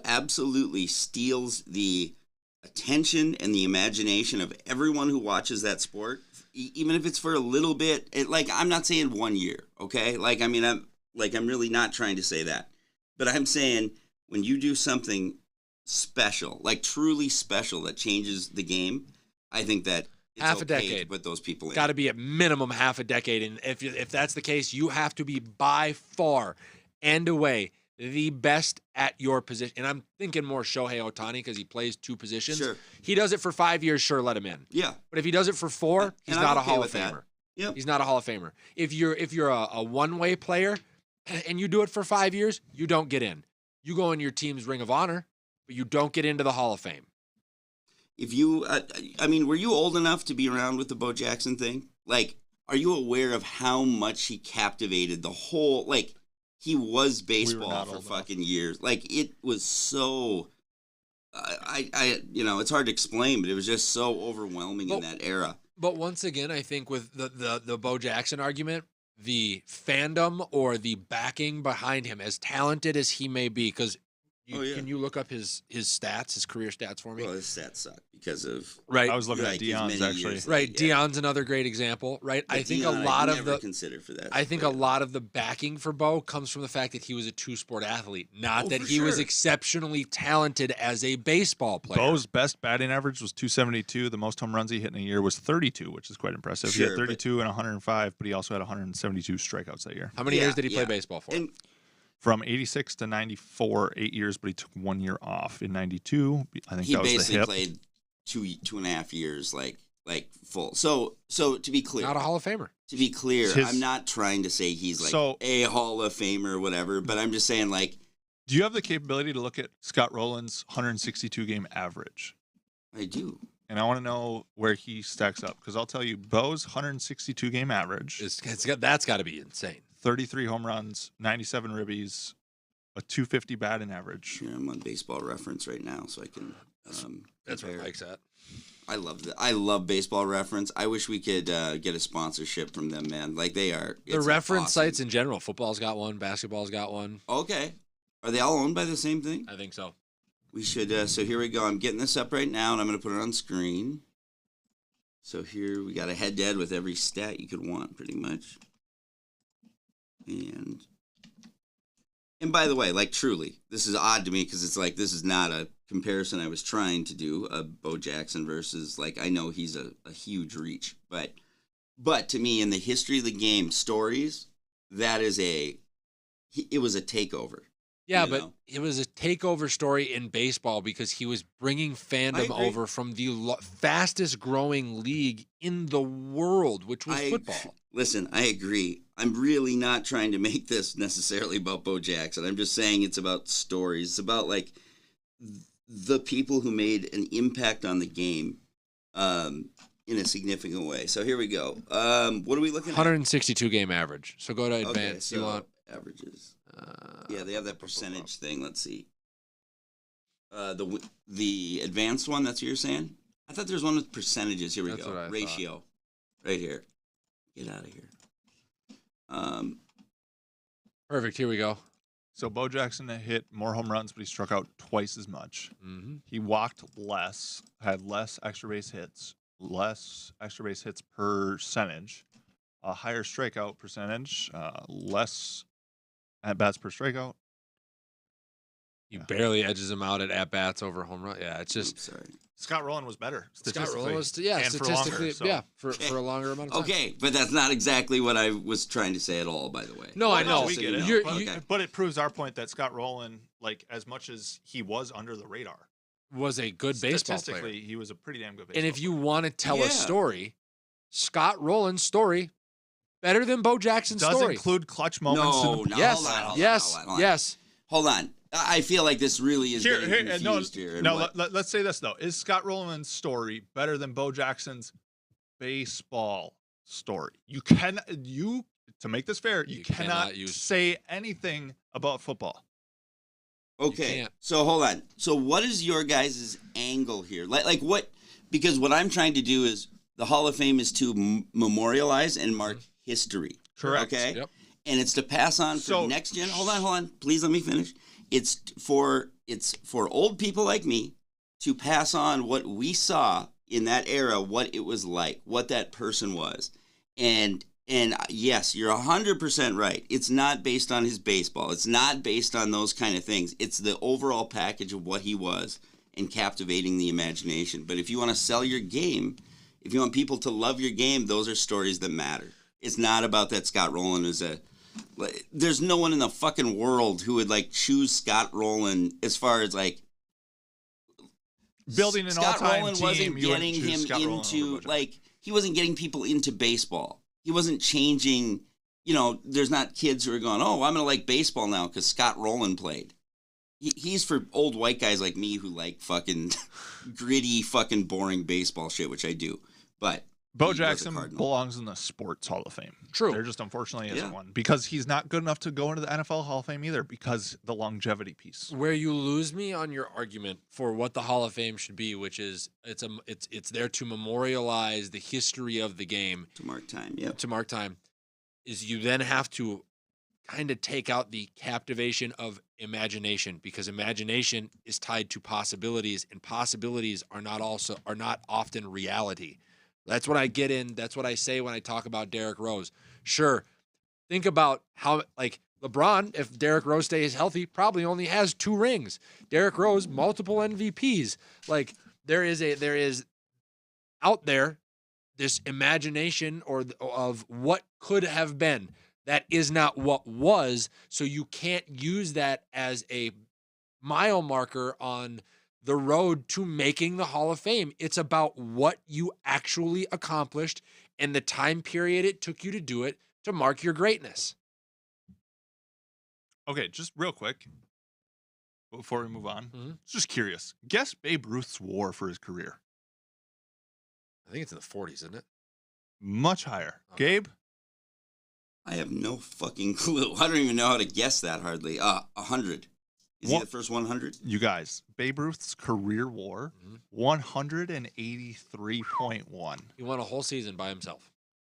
absolutely steals the attention and the imagination of everyone who watches that sport, even if it's for a little bit, I'm not saying 1 year, okay? I'm really not trying to say that. But I'm saying when you do something special, like truly special, that changes the game, I think that it's half a okay decade. to put those people in. Got to be at minimum half a decade. And if that's the case, you have to be by far and away the best at your position. And I'm thinking more Shohei Ohtani because he plays two positions. Sure. He does it for 5 years, sure, let him in. Yeah. But if he does it for 4, he's And I'm not a okay Hall with of that. Famer. Yep. He's not a Hall of Famer. If you're a one-way player and you do it for 5 years, you don't get in. You go in your team's Ring of Honor, but you don't get into the Hall of Fame. If you, I mean, were you old enough to be around with the Bo Jackson thing? Like, are you aware of how much he captivated the whole, like, he was baseball not for old fucking years. Like, it was so, you know, it's hard to explain, but it was just so overwhelming in that era. But once again, I think with the Bo Jackson argument, the fandom or the backing behind him, as talented as he may be, because can you look up his stats, his career stats for me? Well, his stats suck because of Right. I was looking like, at Dion's his many actually. years. Right, Yeah. Dion's another great example, right? But I think Dion, a lot I'd of never the consider for that. I think a lot of the backing for Bo comes from the fact that he was a two-sport athlete, not Oh, that for he was sure. exceptionally talented as a baseball player. Bo's best batting average was 272. The most home runs he hit in a year was 32, which is quite impressive. He Sure, had but- 32 and 105, but he also had 172 strikeouts that year. How many Yeah, years did he play yeah. baseball for? And From 86 to 94, 8 years, but he took 1 year off in 92. I think he that was the basically hip. played 2.5 years, like full. So to be clear, Not a Hall of Famer. I'm not trying to say he's like So- a Hall of Famer or whatever, but I'm just saying like Do you have the capability to look at Scott Rowland's 162 game average? I do. And I want to know where he stacks up because I'll tell you, Bo's 162 game average, That's got to be insane. 33 home runs, 97 ribbies, a 250 batting average. Here, I'm on Baseball Reference right now, so I can. That's where compare. Mike's at. I love Baseball Reference. I wish we could get a sponsorship from them, man. Like they are. The it's reference awesome. sites in general. Football's got one. Basketball's got one. Okay, are they all owned by the same thing? I think so. We should. So here we go. I'm getting this up right now, and I'm going to put it on screen. So here we got a head-to-head with every stat you could want, pretty much. And by the way, like truly, this is odd to me because it's like this is not a comparison I was trying to do. Bo Jackson versus like I know he's a huge reach, but to me in the history of the game stories, that is it was a takeover. Yeah, You but know? it was a takeover story in baseball because he was bringing fandom agree. over from the fastest growing league in the world, which was football. Listen, I agree. I'm really not trying to make this necessarily about Bo Jackson. I'm just saying it's about stories. It's about like the people who made an impact on the game in a significant way. So here we go. What are we looking at? 162 game average. So go to Okay, advanced. so You want averages. Yeah, they have that percentage thing. Let's see. The advanced one. That's what you're saying. I thought there was one with percentages. Here we That's go. what I Ratio, right here. Get out of here. perfect. Here we go. So Bo Jackson hit more home runs, but he struck out twice as much. Mm-hmm. He walked less, had less extra base hits percentage, a higher strikeout percentage, less at bats per strikeout. He barely edges him out at bats over home run. Yeah, it's just sorry. Scott Rowland was better Scott statistically. Rowland was and for longer, statistically so- for a longer amount of time. Okay, but that's not exactly what I was trying to say at all. By the way. No, I know. we Just so get you it. know. You're- but, you- but it proves our point that Scott Rowland, like as much as he was under the radar, Was a good baseball player. statistically, he was a pretty damn good baseball And if you player. want to tell Yeah. a story, Scott Rowland's story better than Bo Jackson's does story. include clutch moments. No, in the, no. Yes, hold on, hold on, yes, hold on, hold on. yes. Hold on. I feel like this really is getting confused here. and what- let's say this though: is Scott Rowland's story better than Bo Jackson's baseball story? To make this fair, you You cannot cannot use- say anything about football. Okay, can't. so hold on. So what is your guys' angle here? Like what? Because what I'm trying to do is the Hall of Fame is to memorialize and mark history. Correct. Okay. Yep. And it's to pass on for So- next gen. Hold on. Please let me finish. It's for old people like me to pass on what we saw in that era, what it was like, what that person was. And yes, you're 100% right. It's not based on his baseball. It's not based on those kind of things. It's the overall package of what he was and captivating the imagination. But if you want to sell your game, If you want people to love your game, those are stories that matter. It's not about that Scott Rowland is a. There's no one in the fucking world who would like choose Scott Rowland as far as like building an Scott all-time Rowland team. wasn't You wouldn't getting choose him Scott Rowland over into Bojack. like he wasn't getting people into baseball. He wasn't changing. You know, there's not kids who are going, oh, I'm gonna like baseball now because Scott Rowland played. He's for old white guys like me who like fucking gritty, fucking boring baseball shit, which I do. But Bo he was a Jackson Cardinal. belongs in the Sports Hall of Fame. True. There just unfortunately isn't Yeah. one because he's not good enough to go into the NFL Hall of Fame either because the longevity piece. Where you lose me on your argument for what the Hall of Fame should be, which is it's there to memorialize the history of the game To mark time, yep. to mark time, is you then have to kind of take out the captivation of imagination because imagination is tied to possibilities and possibilities are not often reality. That's what I get in. That's what I say when I talk about Derrick Rose. Sure. Think about how like LeBron, if Derrick Rose stays healthy, probably only has 2 rings. Derrick Rose, multiple MVPs. Like there is out there this imagination of what could have been. That is not what was, so you can't use that as a mile marker on the road to making the Hall of Fame. It's about what you actually accomplished and the time period it took you to do it to mark your greatness. Okay, just real quick before we move on, Mhm. just curious. Guess Babe Ruth's WAR for his career. I think it's in the 40s, isn't it? Much higher. Okay. Gabe? I have no fucking clue. I don't even know how to guess that hardly. 100. Is he What- the first 100? You guys, Babe Ruth's career WAR, Mhm. 183.1. He won a whole season by himself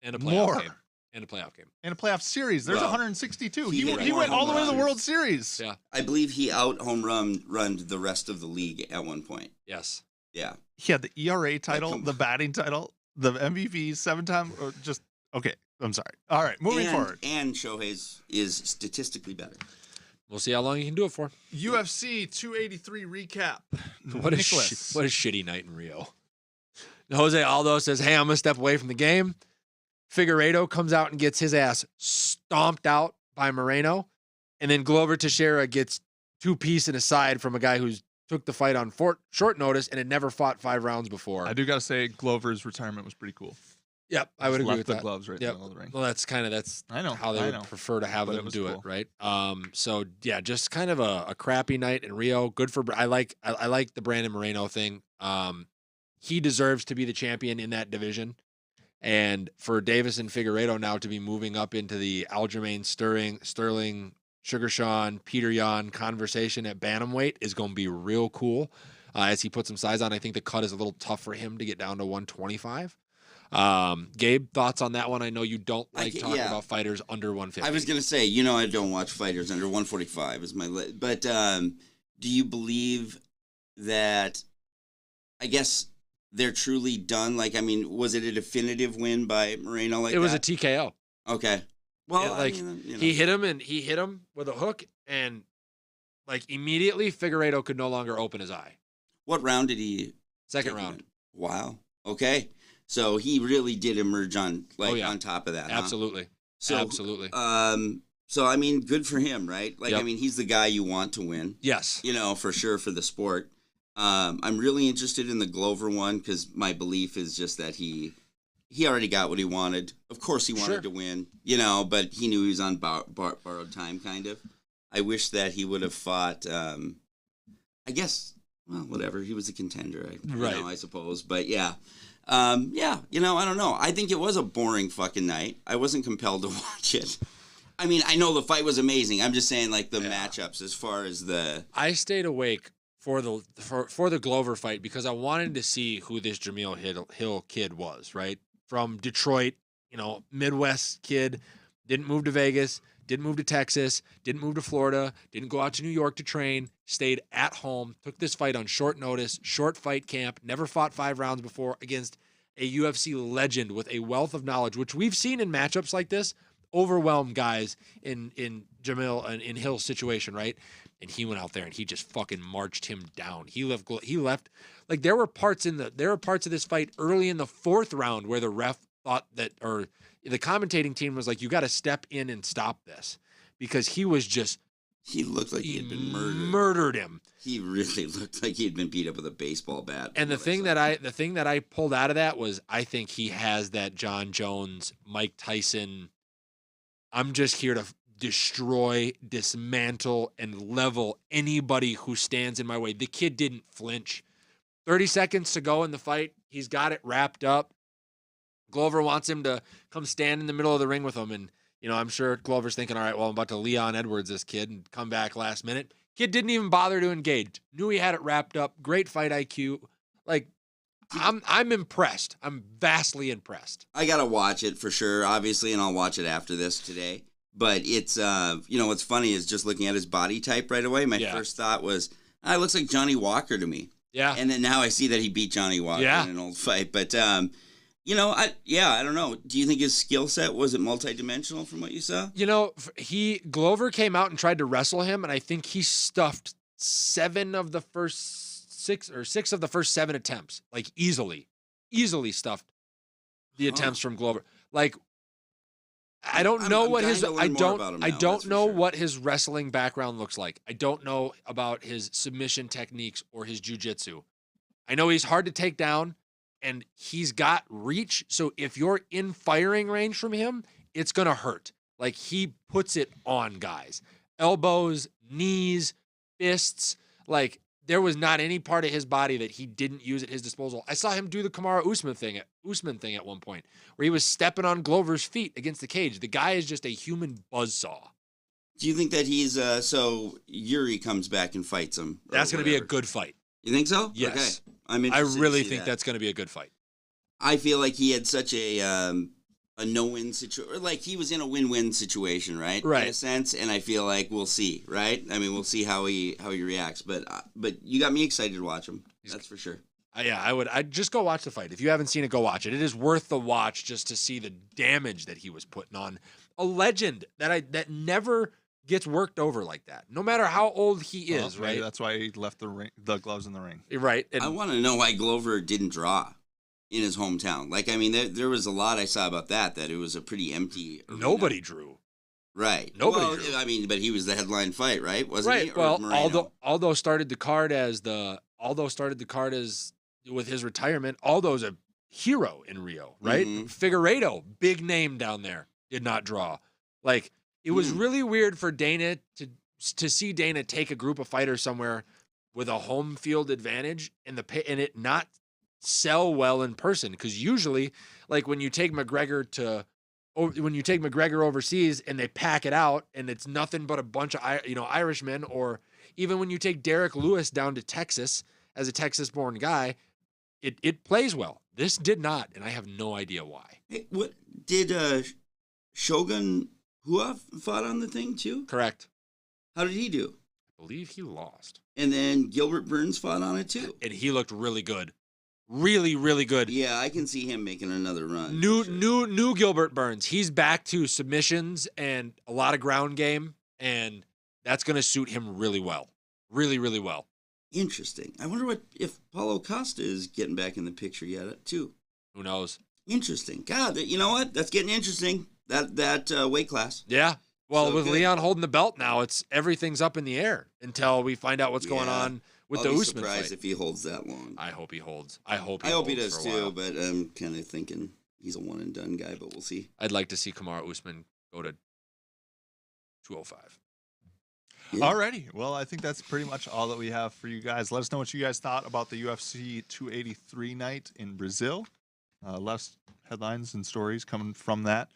and a playoff More. game. And a playoff game. In a playoff series, there's Well, 162. he He hit went more all the way to the home World runs. Series. Yeah. I believe he out home run the rest of the league at one point. Yes. Yeah. He had the ERA title, come the batting title, the MVP, 7-time, or just, okay, I'm sorry. All right, moving forward. And Shohei's is statistically better. We'll see how long he can do it for. UFC 283 recap. What a Nicholas. what a shitty night in Rio. Jose Aldo says, "Hey, I'm gonna step away from the game." Figueiredo comes out and gets his ass stomped out by Moreno, and then Glover Teixeira gets 2-piece and a side from a guy who's took the fight on short notice and had never fought 5 rounds before. I do got to say, Glover's retirement was pretty cool. Yep, I would Just agree left with the that. gloves right Yep. in the middle of the ring. Well, that's I know how they I would know. prefer to have But it them was do cool. it, right? So yeah, just kind of a crappy night in Rio. Good for I like the Brandon Moreno thing. He deserves to be the champion in that division, and for Davis and Figueiredo now to be moving up into the Aljamain Sterling Sugar Sean Peter Yan conversation at bantamweight is going to be real cool. As he puts some size on, I think the cut is a little tough for him to get down to 125. Gabe, thoughts on that one? I know you don't like talking about fighters under 150. I was going to say, I don't watch fighters under 145 is my but do you believe that I guess they're truly done? Like, I mean, was it a definitive win by Moreno like it was that? a TKO. Okay. Well, Yeah, like, I mean, He hit him with a hook, and like immediately Figueiredo could no longer open his eye. What round did he Second take him round. in? Wow. Okay. So he really did emerge on yeah. on top of that. Huh? Absolutely. So, Absolutely. So I mean, good for him, right? Like, Yep. I mean, he's the guy you want to win. Yes. For sure for the sport. I'm really interested in the Glover one because my belief is just that he already got what he wanted. Of course, he wanted Sure. to win, but he knew he was on borrowed time, kind of. I wish that he would have fought. I guess, well, whatever. He was a contender, Right. I suppose. But yeah. I don't know. I think it was a boring fucking night. I wasn't compelled to watch it. I mean, I know the fight was amazing. I'm just saying, like, the matchups as far as the... I stayed awake for the Glover fight because I wanted to see who this Jameel Hill kid was, right? From Detroit, Midwest kid, didn't move to Vegas, didn't move to Texas, didn't move to Florida, didn't go out to New York to train, stayed at home, took this fight on short notice, short fight camp, never fought 5 rounds before against a UFC legend with a wealth of knowledge, which we've seen in matchups like this overwhelm guys in Jamil and in Hill's situation, right? And he went out there and he just fucking marched him down. He left like there were parts of this fight early in the 4th round where the ref thought that, or the commentating team was like, you got to step in and stop this, because he looked like he had been murdered. Murdered him. He really looked like he had been beat up with a baseball bat. And the thing that I pulled out of that was, I think he has that John Jones, Mike Tyson, I'm just here to destroy, dismantle, and level anybody who stands in my way. The kid didn't flinch. 30 seconds to go in the fight. He's got it wrapped up. Glover wants him to come stand in the middle of the ring with him. And, I'm sure Glover's thinking, all right, well, I'm about to Leon Edwards this kid and come back last minute. Kid didn't even bother to engage. Knew he had it wrapped up. Great fight IQ. Like, I'm impressed. I'm vastly impressed. I got to watch it for sure, obviously, and I'll watch it after this today. But it's, what's funny is just looking at his body type right away, my first thought was, it looks like Johnny Walker to me. Yeah. And then now I see that he beat Johnny Walker in an old fight. But, I don't know. Do you think his skill set, was it multidimensional from what you saw? Glover came out and tried to wrestle him, and I think he stuffed 6 of the first 7 attempts, like easily stuffed the attempts from Glover. Like, I don't know what his what his wrestling background looks like. I don't know about his submission techniques or his jiu-jitsu. I know he's hard to take down. And he's got reach, so if you're in firing range from him, it's going to hurt. Like, he puts it on guys. Elbows, knees, fists. Like, there was not any part of his body that he didn't use at his disposal. I saw him do the Kamaru Usman thing at one point, where he was stepping on Glover's feet against the cage. The guy is just a human buzzsaw. Do you think that he's, so Yuri comes back and fights him? That's going to be a good fight. You think so? Yes. Okay. I really think that's going to be a good fight. I feel like he had such a no-win situation. Like, he was in a win-win situation, right? Right. In a sense, and I feel like we'll see, right? I mean, we'll see how he reacts. But you got me excited to watch him. That's for sure. I'd just go watch the fight. If you haven't seen it, go watch it. It is worth the watch just to see the damage that he was putting on a legend that never gets worked over like that, no matter how old he is, right? That's why he left the gloves in the ring. Right. And I want to know why Glover didn't draw in his hometown. Like, I mean, there was a lot I saw about that it was a pretty empty arena. Nobody drew. Right. Nobody drew. I mean, but he was the headline fight, right? Wasn't he? Right. Well, Aldo started the card as with his retirement. Aldo's a hero in Rio, right? Mm-hmm. Figueiredo, big name down there, did not draw. Like, it was really weird for Dana to see Dana take a group of fighters somewhere with a home field advantage and it not sell well in person. Because usually, like, when you take McGregor overseas and they pack it out and it's nothing but a bunch of Irishmen, or even when you take Derek Lewis down to Texas as a Texas-born guy, it plays well. This did not, and I have no idea why. Hey, what did Shogun Hua fought on the thing too? Correct. How did he do? I believe he lost. And then Gilbert Burns fought on it too. And he looked really good. Really, really good. Yeah, I can see him making another run. New Gilbert Burns. He's back to submissions and a lot of ground game, and that's going to suit him really well. Really, really well. Interesting. I wonder if Paulo Costa is getting back in the picture yet too. Who knows? Interesting. God, you know what? That's getting interesting. That weight class. Yeah. Well, So with good. Leon holding the belt now, everything's up in the air until we find out what's going on with the I'll be Usman surprised fight. if he holds that long. I hope he holds. I hope he holds does for a while. too, but I'm kind of thinking he's a one and done guy, but we'll see. I'd like to see Kamaru Usman go to 205. Yeah. Alrighty. Well, I think that's pretty much all that we have for you guys. Let us know what you guys thought about the UFC 283 night in Brazil. Less headlines and stories coming from that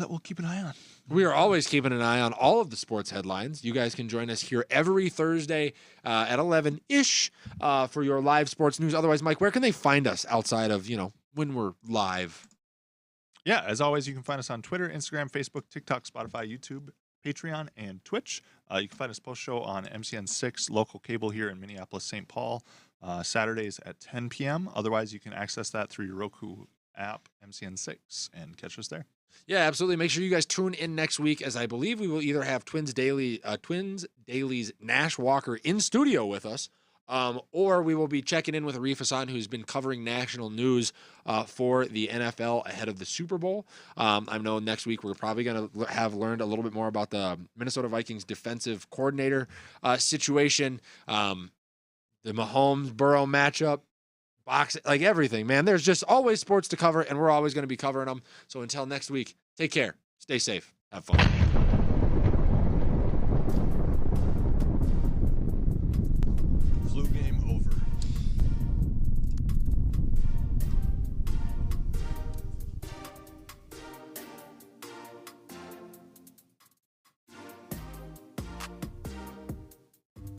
we'll keep an eye on. We are always keeping an eye on all of the sports headlines. You guys can join us here every Thursday at 11-ish for your live sports news. Otherwise, Mike, where can they find us outside of, when we're live? Yeah, as always, you can find us on Twitter, Instagram, Facebook, TikTok, Spotify, YouTube, Patreon, and Twitch. You can find us post-show on MCN6, local cable here in Minneapolis, St. Paul, Saturdays at 10 p.m. Otherwise, you can access that through your Roku app, MCN6, and catch us there. Yeah, absolutely. Make sure you guys tune in next week, as I believe we will either have Twins Daily's Nash Walker in studio with us, or we will be checking in with Arif Hassan, who's been covering national news for the NFL ahead of the Super Bowl. I know next week we're probably going to have learned a little bit more about the Minnesota Vikings defensive coordinator situation, the Mahomes-Burrow matchup, boxing, like everything, man. There's just always sports to cover, and we're always going to be covering them. So until next week, take care, stay safe, have fun.